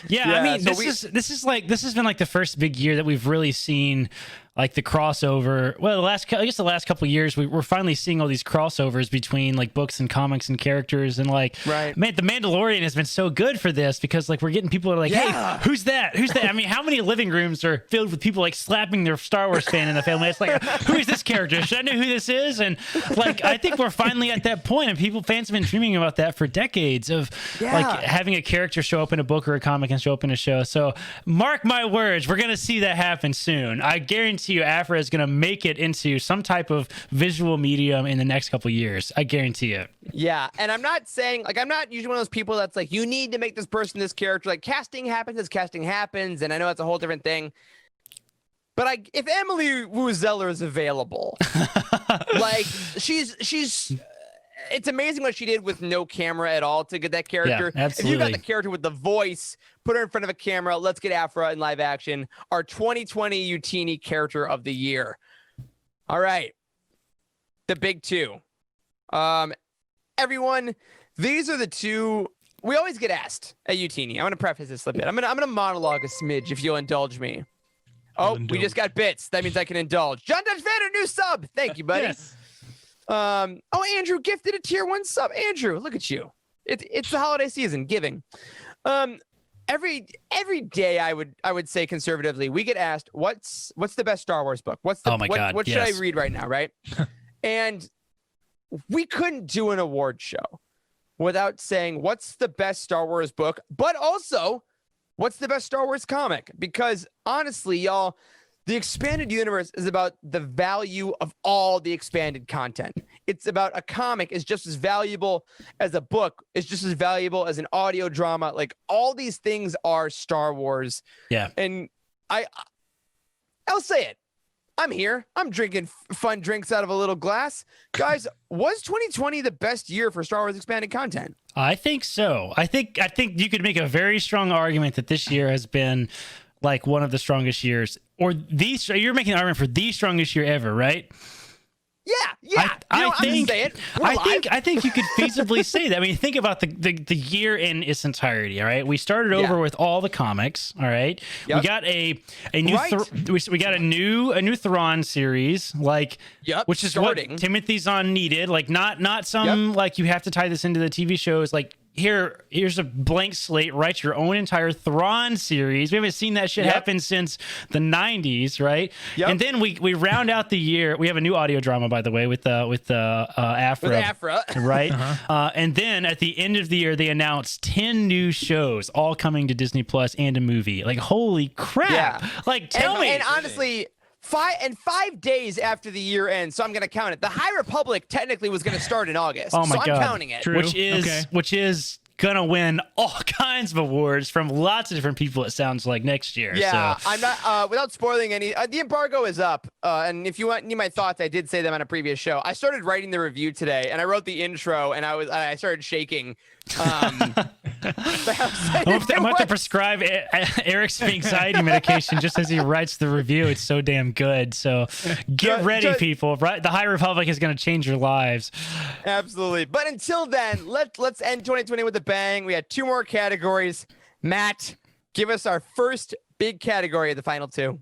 Yeah. I mean, this has been like the first big year that we've really seen like the crossover. Well, I guess the last couple of years, we're finally seeing all these crossovers between like books and comics and characters, and like, man, the Mandalorian has been so good for this because like we're getting people who are like, hey, who's that? Who's that? I mean, how many living rooms are filled with people like slapping their Star Wars fan in the family? It's like, who is this character? Should I know who this is? And like, I think we're finally at that point, and fans have been dreaming about that for decades of like having a character show up in a book or a comic and show up in a show. So mark my words, we're gonna see that happen soon. I guarantee you Aphra is going to make it into some type of visual medium in the next couple of years. I guarantee it. Yeah, and I'm not saying, like, I'm not usually one of those people that's like, you need to make this person this character. Like, casting happens as casting happens, and I know that's a whole different thing. But if Emily Wu Zeller is available, like, it's amazing what she did with no camera at all to get that character. Yeah, absolutely. If you got the character with the voice, put her in front of a camera, let's get Aphra in live action. Our 2020 Youtini character of the year. All right. The big two. Everyone, these are the two we always get asked at Youtini. I'm going to preface this a bit. I'm going to monologue a smidge if you'll indulge me. Oh, we just got bits. That means I can indulge. John Dutch Vader, new sub. Thank you, buddy. Yes. Andrew gifted a tier 1 sub. Andrew, look at you. It's the holiday season, giving. Every day I would say conservatively, we get asked, what's the best Star Wars book? What should I read right now, right? And we couldn't do an award show without saying what's the best Star Wars book, but also what's the best Star Wars comic? Because honestly, y'all, the expanded universe is about the value of all the expanded content. It's about a comic is just as valuable as a book, is just as valuable as an audio drama. Like, all these things are Star Wars. Yeah. And I'll say it. I'm here. I'm drinking fun drinks out of a little glass. Guys, was 2020 the best year for Star Wars expanded content? I think so. I think you could make a very strong argument that this year has been like one of the strongest years, or you're making an argument for the strongest year ever, right? Yeah. I think you could feasibly say that. I mean, think about the year in its entirety. All right, we started over with all the comics. All right, we got a new we got a new Thrawn series, like which is starting. What Timothy Zahn needed. Like not some like you have to tie this into the TV shows. Like, here's a blank slate, write your own entire Thrawn series. We haven't seen that shit happen since the 90s, right? And then we round out the year. We have a new audio drama, by the way, with Aphra. With Aphra. Right? And then at the end of the year, they announced 10 new shows, all coming to Disney Plus and a movie. Like, holy crap. Yeah. Like, tell me. And honestly, 5 days after the year ends, so I'm going to count it. The High Republic technically was going to start in August. Oh my God. I'm counting it. True. Which is going to win all kinds of awards from lots of different people, it sounds like, next year. Yeah, so. I'm not, without spoiling any, the embargo is up. And if you need my thoughts, I did say them on a previous show. I started writing the review today, and I wrote the intro, and I started shaking. I'm about to prescribe Eric's anxiety medication just as he writes the review. It's so damn good. So get ready, people. Right, the High Republic is going to change your lives. Absolutely. But until then, let's end 2020 with a bang. We had 2 more categories. Matt, give us our first big category of the final 2.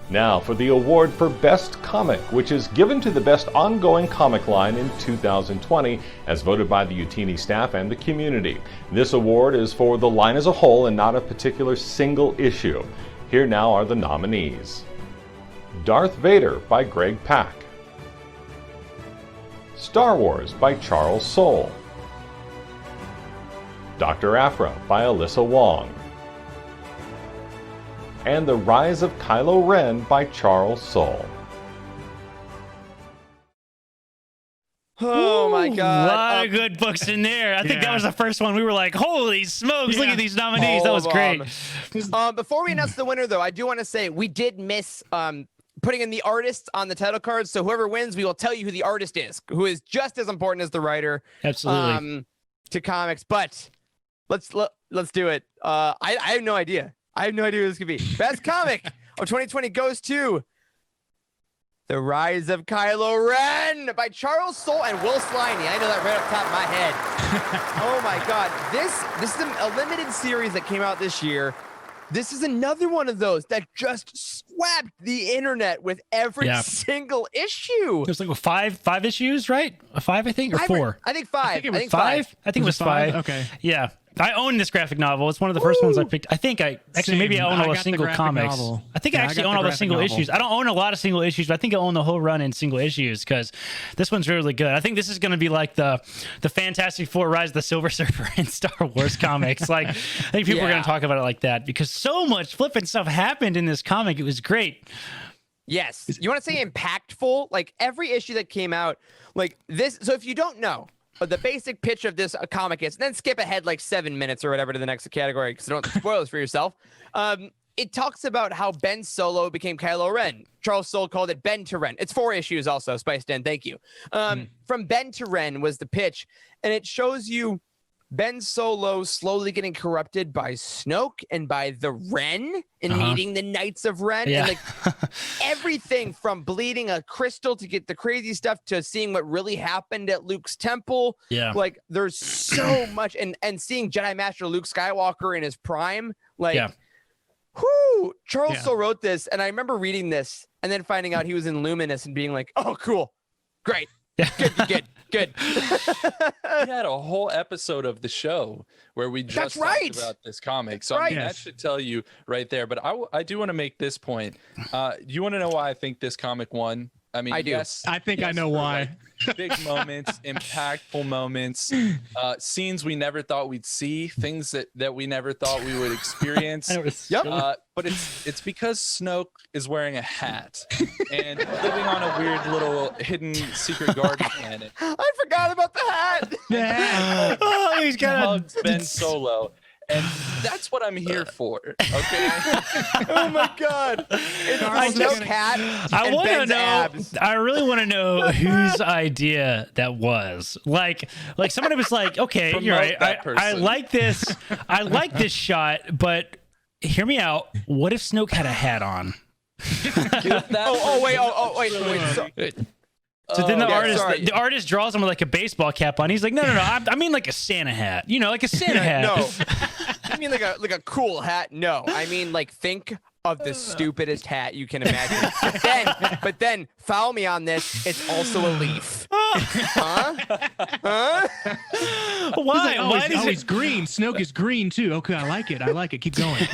Now for the award for Best Comic, which is given to the best ongoing comic line in 2020, as voted by the Youtini staff and the community. This award is for the line as a whole and not a particular single issue. Here now are the nominees. Darth Vader by Greg Pak. Star Wars by Charles Soule. Dr. Aphra by Alyssa Wong. And The Rise of Kylo Ren by Charles Soule. Oh my God. A lot of good books in there. I think that was the first one we were like, holy smokes, look at these nominees. That was great. Before we announce the winner, though, I do want to say we did miss putting in the artists on the title cards. So whoever wins, we will tell you who the artist is, who is just as important as the writer. Absolutely. To comics. But let's do it. I have no idea. I have no idea who this could be. Best comic of 2020 goes to The Rise of Kylo Ren by Charles Soule and Will Sliney. I know that right off the top of my head. Oh my God. This is a limited series that came out this year. this is another one of those that just swept the internet with every single issue. There's like five issues, right? 5, I think, or 4. I think 5. I think it was 5. I think it was 5. Okay. Yeah. I own this graphic novel. It's one of the first ones I picked. I think maybe I own all the single comics. Novel. I think I actually own all the single issues. I don't own a lot of single issues, but I think I own the whole run in single issues because this one's really good. I think this is going to be like the Fantastic Four Rise of the Silver Surfer in Star Wars comics. Like, I think people are going to talk about it like that because so much flipping stuff happened in this comic. It was great. Yes. You want to say impactful? Like every issue that came out, like this. So if you don't know, the basic pitch of this comic is, then skip ahead like 7 minutes or whatever to the next category because don't spoil this for yourself. It talks about how Ben Solo became Kylo Ren. Charles Soule called it Ben to Ren. It's 4 issues also, spiced in. Thank you. From Ben to Ren was the pitch, and it shows you Ben Solo slowly getting corrupted by Snoke and by the Ren and meeting the Knights of Ren. Yeah. And like everything from bleeding a crystal to get the crazy stuff to seeing what really happened at Luke's temple. Yeah. Like there's so much and seeing Jedi Master Luke Skywalker in his prime. Like whoo, Charles Soule wrote this, and I remember reading this and then finding out he was in Luminous and being like, oh, cool. Great. Good. We had a whole episode of the show where we just talked about this comic. So I mean, that should tell you right there. But I do want to make this point. You want to know why I think this comic won? I mean, I do. Yes, I think I know why. Like, big moments, impactful moments, scenes we never thought we'd see, things that we never thought we would experience. But it's because Snoke is wearing a hat and living on a weird little hidden secret garden planet. I forgot about the hat. Oh, he's got Ben Solo. And that's what I'm here for. Okay. Oh my God. It's a Snoke hat. I want to know. Abs. I really want to know whose idea that was. Like somebody was like, "Okay, you're right. I like this. I like this shot, but hear me out. What if Snoke had a hat on?" Wait. So then the artist draws him with like a baseball cap on. He's like, no. I mean like a Santa hat. You know, like a Santa hat. No. I mean like a cool hat. No. I mean like think of the stupidest hat you can imagine. But then foul me on this. It's also a leaf. Huh? Why? Like, he's green. Snoke is green too. Okay, I like it. Keep going.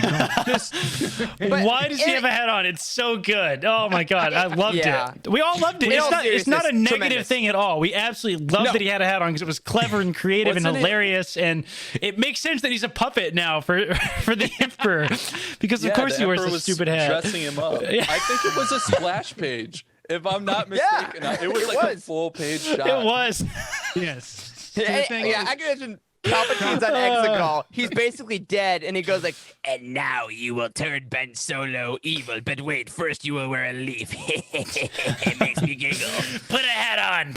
Why does he have a hat on? It's so good. Oh my God, I loved it. We all loved it. It's not a negative thing at all. We absolutely loved that he had a hat on because it was clever and creative and hilarious, and it makes sense that he's a puppet now for the Emperor because of course he wears a stupid hat. Dressing him up. I think it was a splash page. If I'm not mistaken, it was a full page shot. It was. Yes. I can imagine Palpatine's on Exegol. He's basically dead, and he goes like, "And now you will turn Ben Solo evil, but wait, first you will wear a leaf." It makes me giggle. Put a hat on.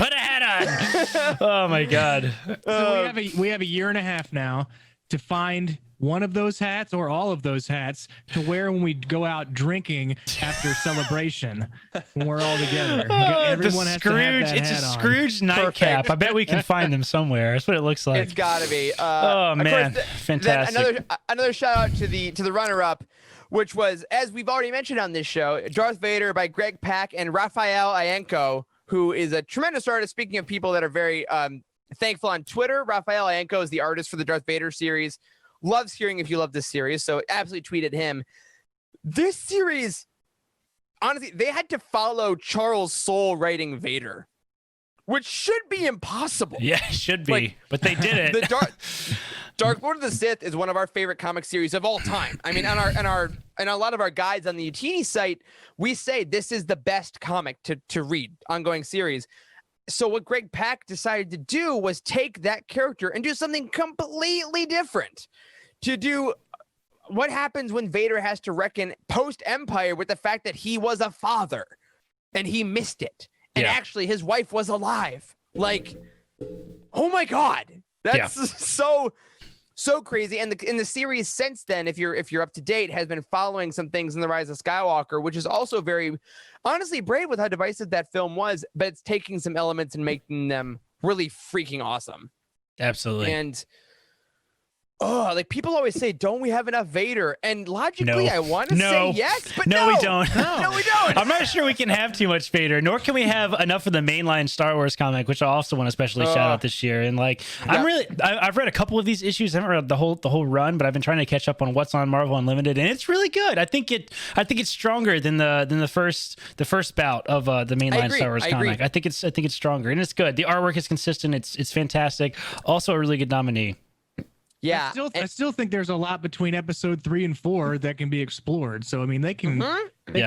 Oh my God. So we have a year and a half now to find one of those hats or all of those hats to wear when we go out drinking after celebration when we're all together. Everyone has to have that hat on. Scrooge nightcap. I bet we can find them somewhere. That's what it looks like. It's gotta be. Oh man, fantastic. Another shout out to the runner-up, which was, as we've already mentioned on this show, Darth Vader by Greg Pak and Raphael Ienco, who is a tremendous artist. Speaking of people that are very thankful on Twitter, Raphael Ienco is the artist for the Darth Vader series. Loves hearing if you love this series, so absolutely tweeted him. This series, honestly, they had to follow Charles Soule writing Vader, which should be impossible. Yeah, it should be, but they did it. The Dark Lord of the Sith is one of our favorite comic series of all time. I mean, on a lot of our guides on the Youtini site, we say this is the best comic to read, ongoing series. So what Greg Pak decided to do was take that character and do something completely different. To do what happens when Vader has to reckon post-Empire with the fact that he was a father and he missed it. And actually his wife was alive. Like, oh my God. That's so crazy. And in the series since then, if you're up to date, has been following some things in The Rise of Skywalker, which is also very honestly brave with how divisive that film was, but it's taking some elements and making them really freaking awesome. Absolutely. And Oh, like people always say, don't we have enough Vader? And logically, No. I want to No. say yes, but No, no, we don't. No, we don't. I'm not sure we can have too much Vader, nor can we have enough of the mainline Star Wars comic, which I also want to especially shout out this year. And like, I've read a couple of these issues. I haven't read the whole run, but I've been trying to catch up on what's on Marvel Unlimited, and it's really good. I think it's stronger than the first bout of the mainline Star Wars comic. I think it's stronger, and it's good. The artwork is consistent. It's fantastic. Also a really good nominee. Yeah, I still think there's a lot between episode 3 and 4 that can be explored. So I mean, they can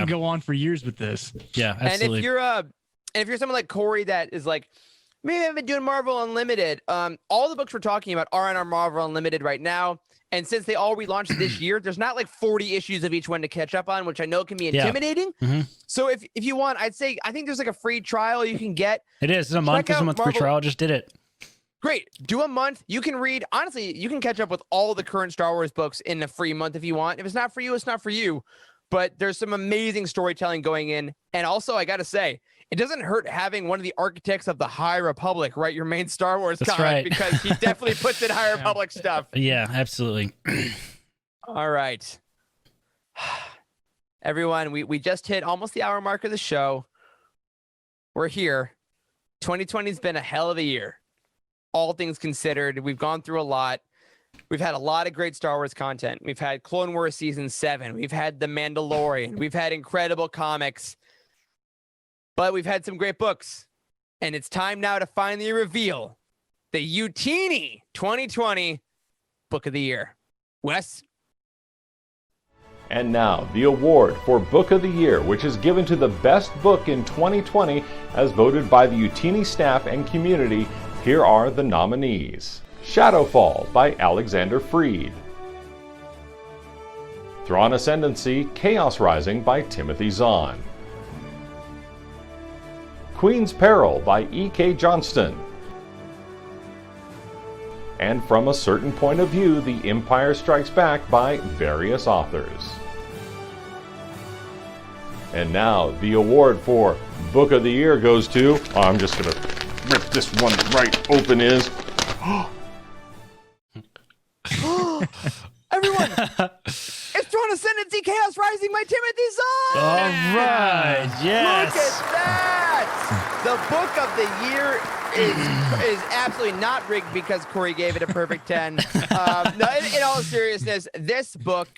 go on for years with this. Yeah, absolutely. And if you're someone like Corey that is like, maybe I've been doing Marvel Unlimited. All the books we're talking about are on our Marvel Unlimited right now. And since they all relaunched this year, there's not like 40 issues of each one to catch up on, which I know can be intimidating. Mm-hmm. So if you want, I think there's like a free trial you can get. It is. It's a month. It's a month free trial. Just did it. Great. Do a month. You can read. Honestly, you can catch up with all the current Star Wars books in a free month if you want. If it's not for you, it's not for you. But there's some amazing storytelling going in. And also, I got to say, it doesn't hurt having one of the architects of the High Republic write your main Star Wars comic, right. because he definitely puts in High Republic stuff. Yeah, absolutely. All right. Everyone, we just hit almost the hour mark of the show. We're here. 2020 has been a hell of a year. All things considered, we've gone through a lot. We've had a lot of great Star Wars content. We've had Clone Wars Season 7. We've had The Mandalorian. We've had incredible comics. But we've had some great books. And it's time now to finally reveal the Youtini 2020 Book of the Year. Wes? And now, the award for Book of the Year, which is given to the best book in 2020 as voted by the Youtini staff and community. Here are the nominees. Shadowfall by Alexander Freed. Thrawn Ascendancy, Chaos Rising by Timothy Zahn. Queen's Peril by E.K. Johnston. And From a Certain Point of View, The Empire Strikes Back by various authors. And now, the award for Book of the Year goes to, I'm just going to rip this one right open is. Everyone, it's Thrawn Ascendancy, Chaos Rising by Timothy Zahn. All right, yes. Look at that. The Book of the Year is absolutely not rigged because Corey gave it a perfect 10. No, in all seriousness, this book,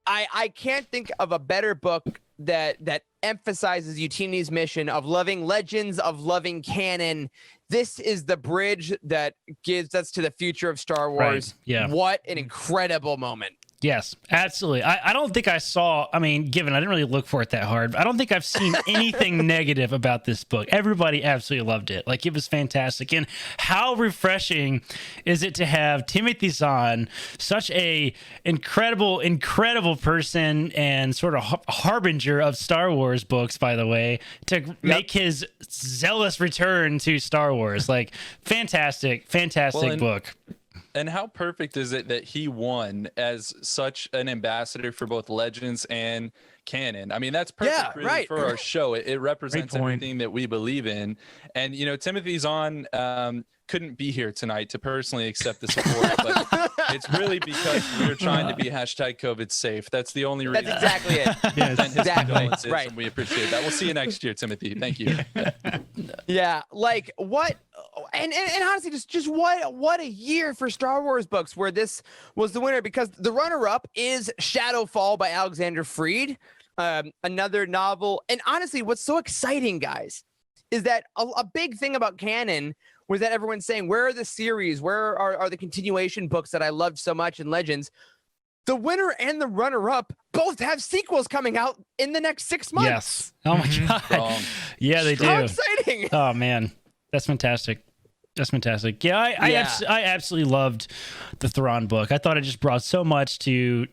I can't think of a better book that emphasizes Youtini's mission of loving legends, of loving canon. This is the bridge that gives us to the future of Star Wars. Right. Yeah. What an incredible moment. Yes, absolutely. I don't think I saw, I didn't really look for it that hard. I don't think I've seen anything negative about this book. Everybody absolutely loved it. Like, it was fantastic. And how refreshing is it to have Timothy Zahn, such a incredible person and sort of harbinger of Star Wars books, by the way, to make his zealous return to Star Wars. Like, fantastic book. And how perfect is it that he won as such an ambassador for both Legends and canon? That's perfect really for our show. It represents everything that we believe in. And, Timothy Zahn couldn't be here tonight to personally accept this award, but it's really because we're trying to be #COVID safe. That's the only reason. That's exactly it. Yes, exactly. Right. And we appreciate that. We'll see you next year, Timothy. Thank you. Yeah, like what, and honestly, just what a year for Star Wars books where this was the winner, because the runner-up is Shadowfall by Alexander Freed, another novel. And honestly, what's so exciting, guys, is that a big thing about canon was that everyone's saying, where are the series? Where are the continuation books that I loved so much in Legends? The winner and the runner-up both have sequels coming out in the next 6 months. Yes. Oh my God. Yeah, they do. How exciting. Oh man, that's fantastic. That's fantastic. Yeah, I absolutely loved the Thrawn book. I thought it just brought so much to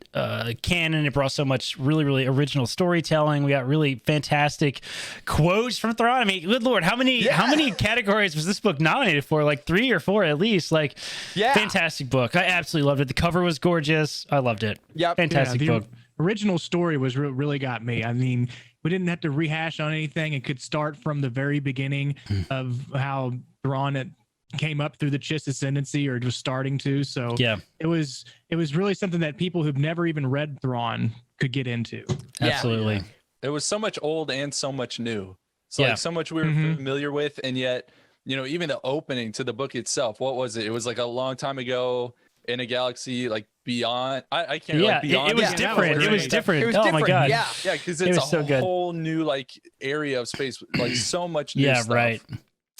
canon. It brought so much really original storytelling. We got really fantastic quotes from Thrawn. Good Lord, how many categories was this book nominated for? Like 3 or 4 at least. Fantastic book. I absolutely loved it. The cover was gorgeous. I loved it. Yep. Fantastic book. Original story was really got me. We didn't have to rehash on anything and could start from the very beginning of how Thrawn came up through the Chiss ascendancy or just starting to. So yeah, it was really something that people who've never even read Thrawn could get into. absolutely. It was so much old and so much new. So Yeah. like so much we were familiar with, and yet, you know, even the opening to the book itself, what was it? It was like a long time ago in a galaxy like beyond. I can't. Yeah, like, beyond it was the different. It was galaxy. different. It was Oh my different, god. yeah. Yeah, because It it's was a so good. whole new like area of space, like so much new Yeah, stuff. right.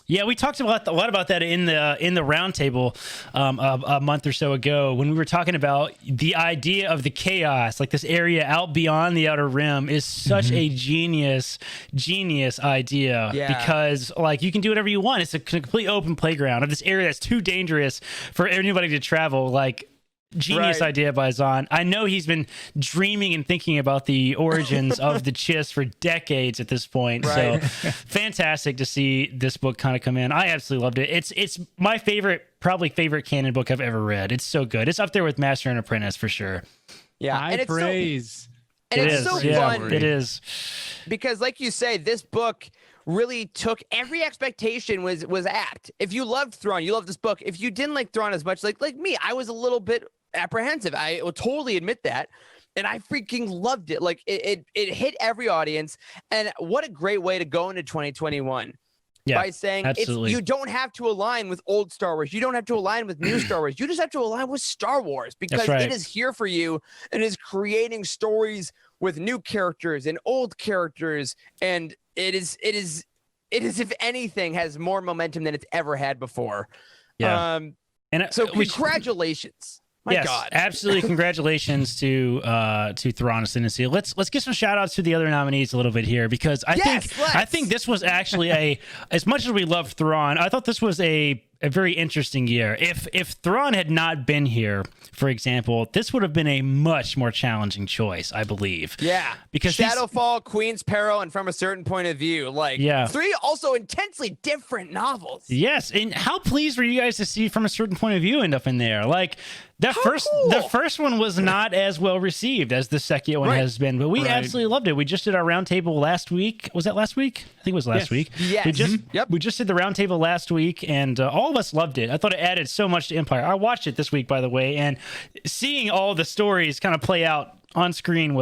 Yeah, we talked a lot about that in the roundtable a month or so ago when we were talking about the idea of the chaos, like this area out beyond the outer rim, is such a genius idea. Yeah. Because like you can do whatever you want. It's a complete open playground of this area that's too dangerous for anybody to travel. Like. Genius Right. idea by Zahn. I know he's been dreaming and thinking about the origins of the Chiss for decades at this point. Right. So fantastic to see this book kind of come in. I absolutely loved it. It's my probably favorite canon book I've ever read. It's so good. It's up there with Master and Apprentice for sure. Yeah. High And it's praise. and It it's is. so Yeah, fun it is. because, like you say, this book really took every expectation was apt. If you loved Thrawn, you loved this book. If you didn't like Thrawn as much, like me, I was a little bit apprehensive. I will totally admit that. And I freaking loved it. Like it hit every audience. And what a great way to go into 2021. Yeah, By saying absolutely. you don't have to align with old Star Wars. You don't have to align with new Star Wars. You just have to align with Star Wars because right. it is here for you and is creating stories with new characters and old characters. And it is, if anything, has more momentum than it's ever had before. Yeah. And So congratulations. My yes, God. absolutely. Congratulations to Thrawn Ascendancy. Let's give some shout outs to the other nominees a little bit here because I think this was actually as much as we love Thrawn, I thought this was a very interesting year. If Thrawn had not been here, for example, this would have been a much more challenging choice, I believe. Yeah. Because Shadowfall, Queen's Peril, and From a Certain Point of View. Like three also intensely different novels. Yes. And how pleased were you guys to see From a Certain Point of View end up in there? Like the first one was not as well received as the second one has been, but we absolutely loved it. We just did our roundtable last week. Was that last week? I think it was last week. Yes. We just did the roundtable last week, and all of us loved it. I thought it added so much to Empire. I watched it this week, by the way, and seeing all the stories kind of play out on screen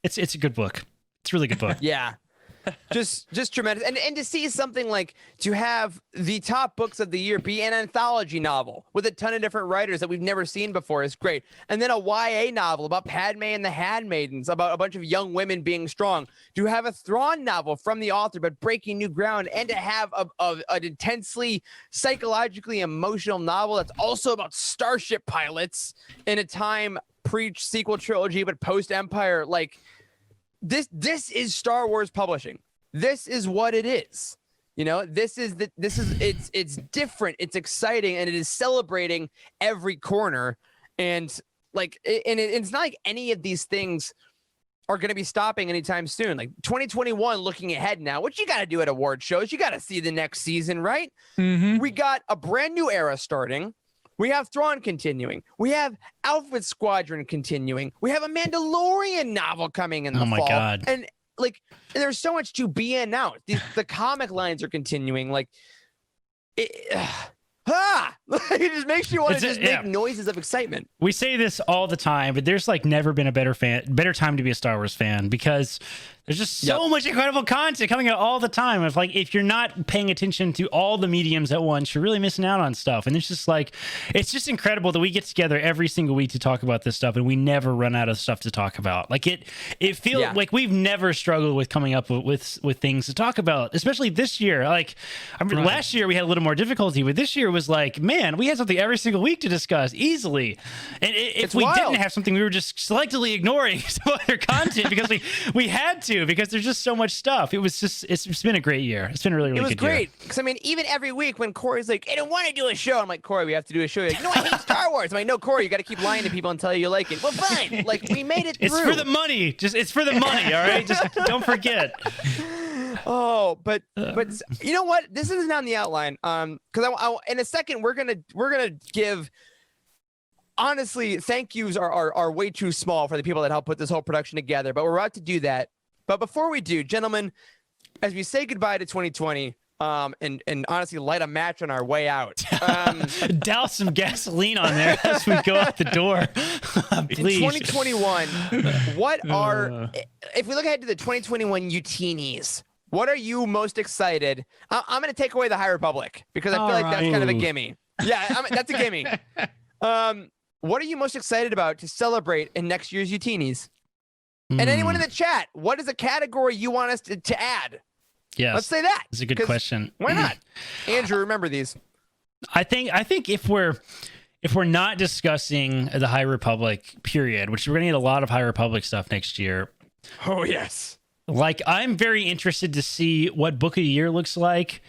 it's a good book. It's a really good book. Yeah. just tremendous. And to see something like to have the top books of the year be an anthology novel with a ton of different writers that we've never seen before is great. And then a YA novel about Padme and the Handmaidens, about a bunch of young women being strong. To have a Thrawn novel from the author but breaking new ground, and to have an intensely psychologically emotional novel that's also about starship pilots in a time pre-sequel trilogy but post-Empire. Like this is Star Wars publishing. This is what it is. You know, it's different, it's exciting, and it is celebrating every corner. And it's not like any of these things are going to be stopping anytime soon. Like 2021, looking ahead now, what you got to do at award shows, you got to see the next season, right? We got a brand new era starting. We have Thrawn continuing. We have Alpha Squadron continuing. We have a Mandalorian novel coming in the fall. Oh my God. And there's so much to be announced. The comic lines are continuing. It just makes you want to make noises of excitement. We say this all the time, but there's never been a better time to be a Star Wars fan because there's just so much incredible content coming out all the time. If you're not paying attention to all the mediums at once, you're really missing out on stuff. And it's just incredible that we get together every single week to talk about this stuff, and we never run out of stuff to talk about. It feels like we've never struggled with coming up with things to talk about, especially this year. Last year we had a little more difficulty, but this year was man, we had something every single week to discuss easily. And if we didn't have something, we were just selectively ignoring some other content because we had to, because there's just so much stuff. It's been a great year. It's been a really, really good year. It was great. Because even every week when Corey's like, I don't want to do a show, I'm like, Corey, we have to do a show. You're like, no, I hate Star Wars. I'm like, no, Corey, you got to keep lying to people and tell you like it. Well, fine. We made it through. It's for the money. It's for the money. All right. Just don't forget. Oh, but you know what? This isn't on the outline. Because in a second we're gonna give. Honestly, thank yous are way too small for the people that helped put this whole production together. But we're about to do that. But before we do, gentlemen, as we say goodbye to 2020, and honestly light a match on our way out. Douse some gasoline on there as we go out the door. Please. In 2021, what are, if we look ahead to the 2021 Youtinees, what are you most excited? I'm going to take away the High Republic because I feel like that's kind of a gimme. Yeah, that's a gimme. What are you most excited about to celebrate in next year's Youtinees? And anyone in the chat, what is a category you want us to add? Yes. Let's say that. That's a good question. Why not? Andrew, remember these. I think if we're not discussing the High Republic period, which we're going to get a lot of High Republic stuff next year. Oh, yes. Like, I'm very interested to see what Book of the Year looks like.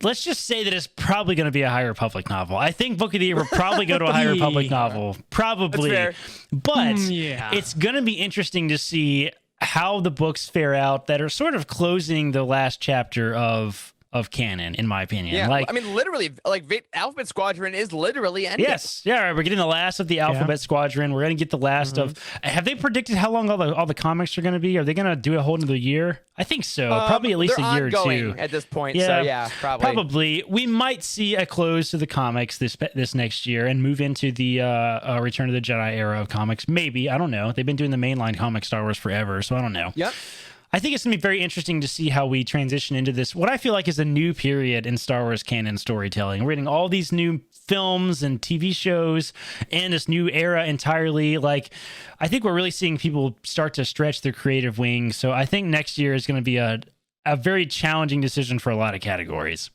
Let's just say that it's probably going to be a High Republic novel. I think Book of the Year will probably go to a High Republic novel. Probably. That's fair. But it's going to be interesting to see how the books fare out that are sort of closing the last chapter of canon, in my opinion. Yeah, like, I mean, literally, like Alphabet Squadron is literally ending. Yes, yeah, we're getting the last of the Alphabet Squadron. We're going to get the last of. Have they predicted how long all the comics are going to be? Are they going to do a whole another year? I think so. Probably at least a year or two at this point. Yeah, so yeah, probably. Probably we might see a close to the comics this next year and move into the Return of the Jedi era of comics. Maybe, I don't know. They've been doing the mainline comic Star Wars forever, so I don't know. Yep. I think it's going to be very interesting to see how we transition into this, what I feel like is a new period in Star Wars canon storytelling. We're getting all these new films and TV shows and this new era entirely. Like, I think we're really seeing people start to stretch their creative wings. So I think next year is going to be a very challenging decision for a lot of categories.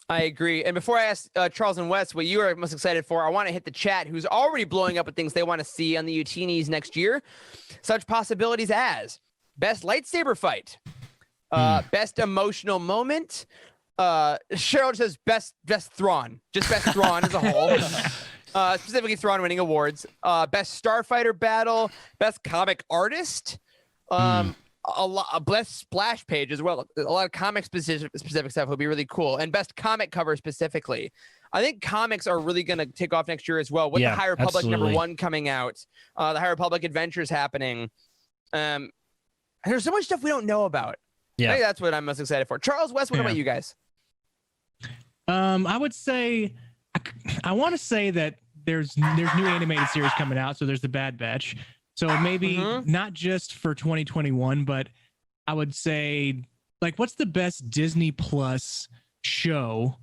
I agree. And before I ask Charles and Wes what you are most excited for, I want to hit the chat who's already blowing up with things they want to see on the Youtinees next year. Such possibilities as best lightsaber fight, best emotional moment. Cheryl says best Thrawn, just best Thrawn as a whole. Specifically Thrawn winning awards. Best starfighter battle, best comic artist. A best splash page as well. A lot of comic specific stuff would be really cool. And best comic cover specifically. I think comics are really going to take off next year as well. With the High Republic #1 coming out, the High Republic Adventures happening. And there's so much stuff we don't know about. Yeah, I think that's what I'm most excited for. Charles, Wes, what about you guys? I would say, I want to say that there's new animated series coming out. So there's the Bad Batch. So maybe not just for 2021, but I would say, like, what's the best Disney Plus show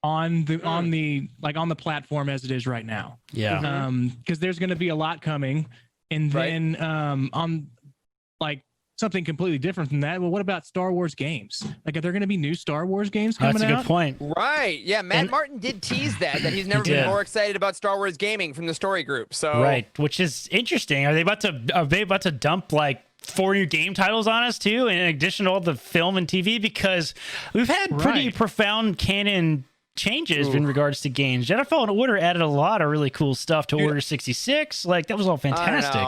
on the platform as it is right now? Yeah. Because there's going to be a lot coming, and then on like something completely different than that. Well, what about Star Wars games? Like, are there going to be new Star Wars games coming out? That's a good point. Right. Yeah. Matt Martin did tease that he's never been more excited about Star Wars gaming from the story group. So right, which is interesting. Are they about to dump like 4 new game titles on us too, in addition to all the film and TV? Because we've had pretty profound canon changes in regards to games. Jedi Fallen Order added a lot of really cool stuff to Order 66. Like, that was all fantastic.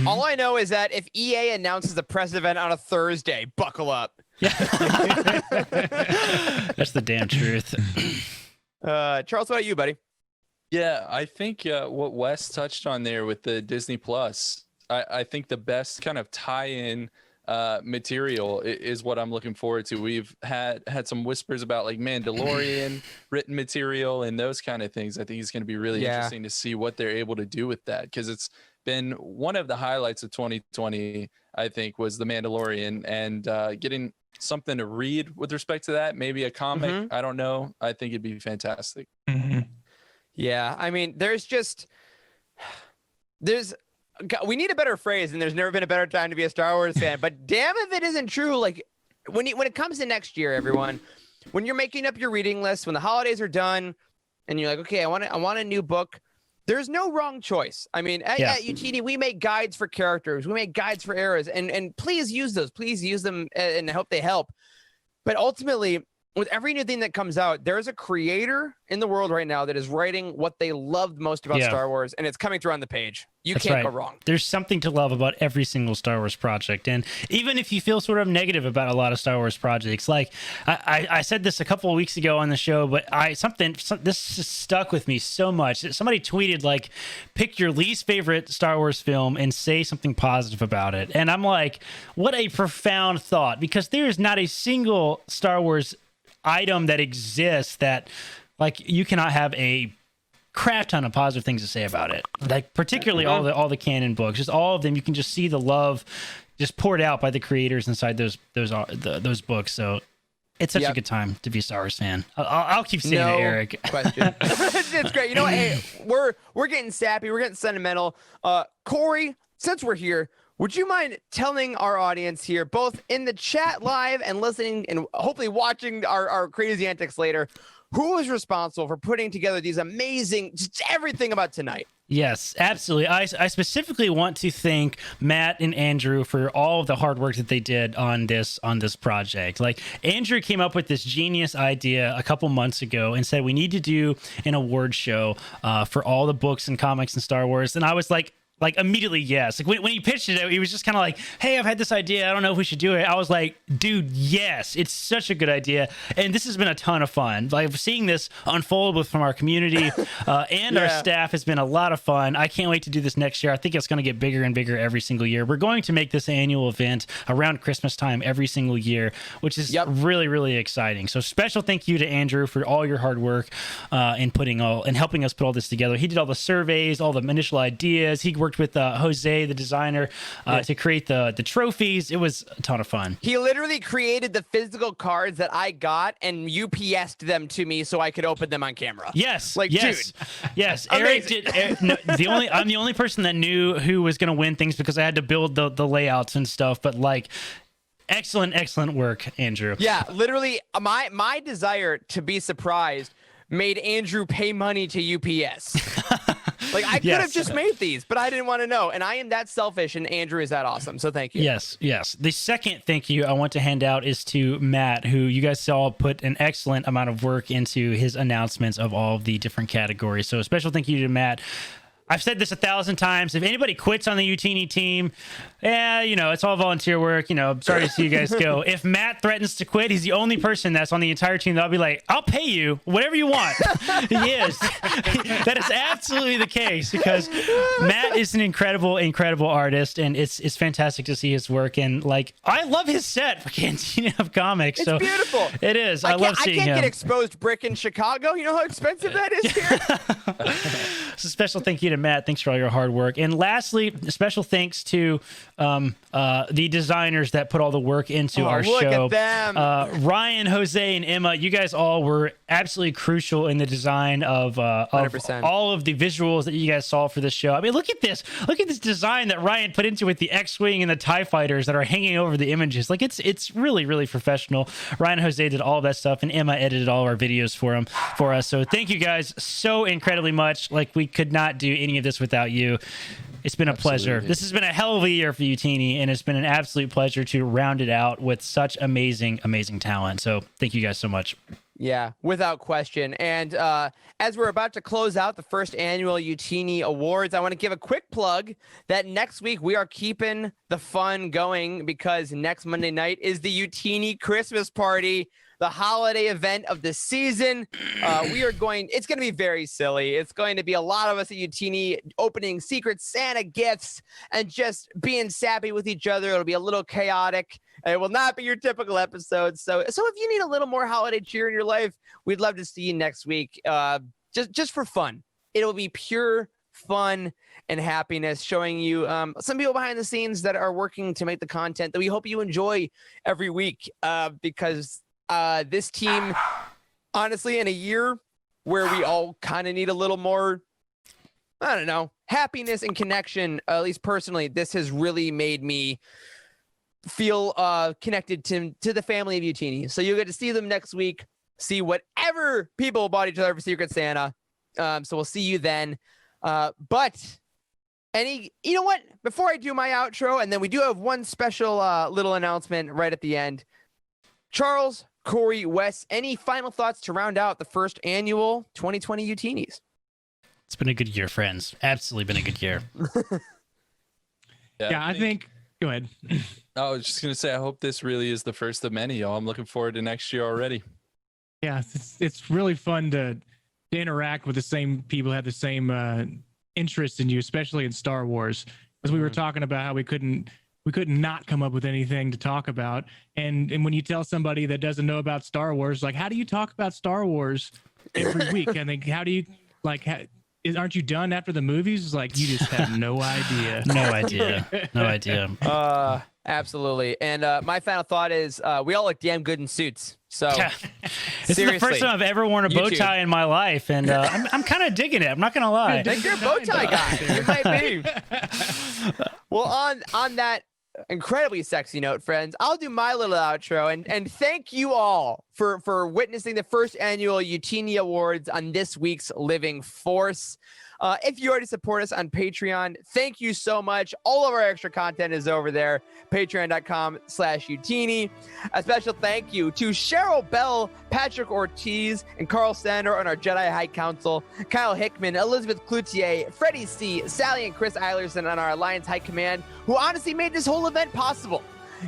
All I know is that if EA announces a press event on a Thursday, buckle up. Yeah. That's the damn truth. Charles, what about you, buddy? Yeah, I think what Wes touched on there with the Disney Plus, I think the best kind of tie-in material is what I'm looking forward to. We've had some whispers about like Mandalorian written material and those kind of things. I think it's going to be really interesting to see what they're able to do with that, because it's been one of the highlights of 2020, I think, was the Mandalorian, and getting something to read with respect to that, maybe a comic. I don't know. I think it'd be fantastic. Yeah, I mean, we need a better phrase, and there's never been a better time to be a Star Wars fan. But damn if it isn't true. Like, when it comes to next year, everyone, when you're making up your reading list, when the holidays are done, and you're like, okay, I want a new book, there's no wrong choice. I mean, at Youtini, we make guides for characters, we make guides for eras, and please use those. Please use them, and I hope they help. But ultimately, with every new thing that comes out, there's a creator in the world right now that is writing what they loved most about Star Wars, and it's coming through on the page. You can't go wrong. There's something to love about every single Star Wars project. And even if you feel sort of negative about a lot of Star Wars projects, like I said this a couple of weeks ago on the show, but this just stuck with me so much. Somebody tweeted, like, pick your least favorite Star Wars film and say something positive about it. And I'm like, what a profound thought, because there is not a single Star Wars item that exists that, like, you cannot have a crap ton of positive things to say about it. Like, particularly all the canon books, just all of them. You can just see the love just poured out by the creators inside those books. So it's such a good time to be a Star Wars fan. I'll keep saying it, Eric. Question. It's great. You know what? Hey, we're getting sappy. We're getting sentimental. Corey, since we're here, would you mind telling our audience here, both in the chat live and listening and hopefully watching our crazy antics later, who was responsible for putting together these amazing, just everything about tonight? Yes, absolutely. I specifically want to thank Matt and Andrew for all of the hard work that they did on this project. Like, Andrew came up with this genius idea a couple months ago and said we need to do an award show for all the books and comics and Star Wars. And I was like immediately, yes. Like, when he pitched it, he was just kind of like, hey, I've had this idea. I don't know if we should do it. I was like, dude, yes, it's such a good idea. And this has been a ton of fun. Like, seeing this unfold from our community and our staff has been a lot of fun. I can't wait to do this next year. I think it's going to get bigger and bigger every single year. We're going to make this annual event around Christmas time every single year, which is really, really exciting. So special thank you to Andrew for all your hard work in helping us put all this together. He did all the surveys, all the initial ideas. He worked with Jose, the designer, to create the trophies. It was a ton of fun. He literally created the physical cards that I got and UPS'd them to me so I could open them on camera. Yes, like, yes, dude. Yes. Eric did. I'm the only person that knew who was going to win things because I had to build the layouts and stuff. But, like, excellent work, Andrew. Yeah, literally, my desire to be surprised made Andrew pay money to UPS. Like, I could have just made these, but I didn't want to know. And I am that selfish, and Andrew is that awesome. So thank you. Yes. The second thank you I want to hand out is to Matt, who you guys saw put an excellent amount of work into his announcements of all of the different categories. So a special thank you to Matt. I've said this 1,000 times. If anybody quits on the Youtini team, it's all volunteer work. Sorry to see you guys go. If Matt threatens to quit, he's the only person that's on the entire team that I'll be like, I'll pay you whatever you want. He is. That is absolutely the case, because Matt is an incredible artist, and it's fantastic to see his work. And, like, I love his set for Cantina of Comics. It's beautiful. It is. I love seeing him. I can't get exposed brick in Chicago. You know how expensive that is here? So special thank you to Matt. Thanks for all your hard work. And lastly, special thanks to the designers that put all the work into our show. Look at them. Ryan, Jose, and Emma, you guys all were absolutely crucial in the design of all of the visuals that you guys saw for this show. I mean, look at this. Look at this design that Ryan put into with the X-Wing and the TIE fighters that are hanging over the images. Like, it's really, really professional. Ryan and Jose did all of that stuff, and Emma edited all of our videos for us. So thank you guys so incredibly much. Like, we could not do any of this without you. It's been a pleasure. This has been a hell of a year for Youtini, and it's been an absolute pleasure to round it out with such amazing talent. So thank you guys so much. Yeah, without question. And as we're about to close out the first annual Youtini Awards, I want to give a quick plug that next week we are keeping the fun going, because next Monday night is the Youtini Christmas party, the holiday event of the season. It's going to be very silly. It's going to be a lot of us at Youtini opening Secret Santa gifts and just being sappy with each other. It'll be a little chaotic. It will not be your typical episode. So if you need a little more holiday cheer in your life, we'd love to see you next week. Just for fun. It'll be pure fun and happiness, showing you some people behind the scenes that are working to make the content that we hope you enjoy every week, because this team, honestly, in a year where we all kind of need a little more, I don't know, happiness and connection, at least personally, this has really made me feel connected to the family of Youtini. So you'll get to see them next week, see whatever people bought each other for Secret Santa. So we'll see you then. But you know what? Before I do my outro, and then we do have one special little announcement right at the end. Charles, Corey, Wes, any final thoughts to round out the first annual 2020 Youtinees? It's been a good year, friends. Absolutely been a good year. I think. Go ahead. I was just gonna say, I hope this really is the first of many, y'all. I'm looking forward to next year already. Yeah, it's really fun to interact with the same people who have the same interest in you, especially in Star Wars. Because we were talking about how we couldn't not come up with anything to talk about, and when you tell somebody that doesn't know about Star Wars, like, how do you talk about Star Wars every week? I think, how do you aren't you done after the movies? It's like, you just have no idea. No idea. Absolutely. And my final thought is we all look damn good in suits. So this is the first time I've ever worn a bow tie in my life, and I'm kind of digging it. I'm not gonna lie. I think you're a bow tie guy. You might be. Well, on that incredibly sexy note, friends, I'll do my little outro and thank you all for witnessing the first annual Youtini Awards on this week's Living Force. If you already support us on Patreon, thank you so much. All of our extra content is over there, patreon.com/Youtini. A special thank you to Cheryl Bell, Patrick Ortiz, and Carl Sander on our Jedi High Council, Kyle Hickman, Elizabeth Cloutier, Freddie C., Sally and Chris Eilerson on our Alliance High Command, who honestly made this whole event possible.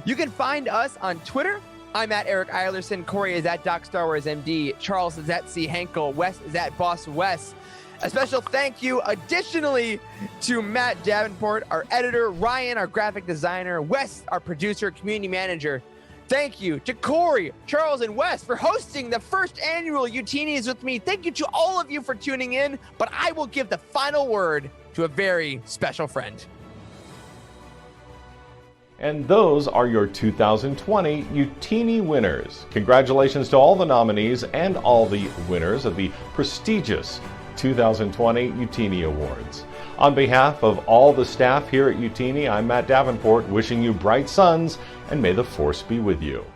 You can find us on Twitter. I'm at Eric Eilerson. Corey is at Doc Star Wars MD. Charles is at C. Henkel. Wes is at Boss Wes. A special thank you additionally to Matt Davenport, our editor, Ryan, our graphic designer, Wes, our producer, community manager. Thank you to Corey, Charles, and Wes for hosting the first annual Youtinees with me. Thank you to all of you for tuning in, but I will give the final word to a very special friend. And those are your 2020 Youtini winners. Congratulations to all the nominees and all the winners of the prestigious 2020 Youtini Awards. On behalf of all the staff here at Youtini, I'm Matt Davenport, wishing you bright suns, and may the Force be with you.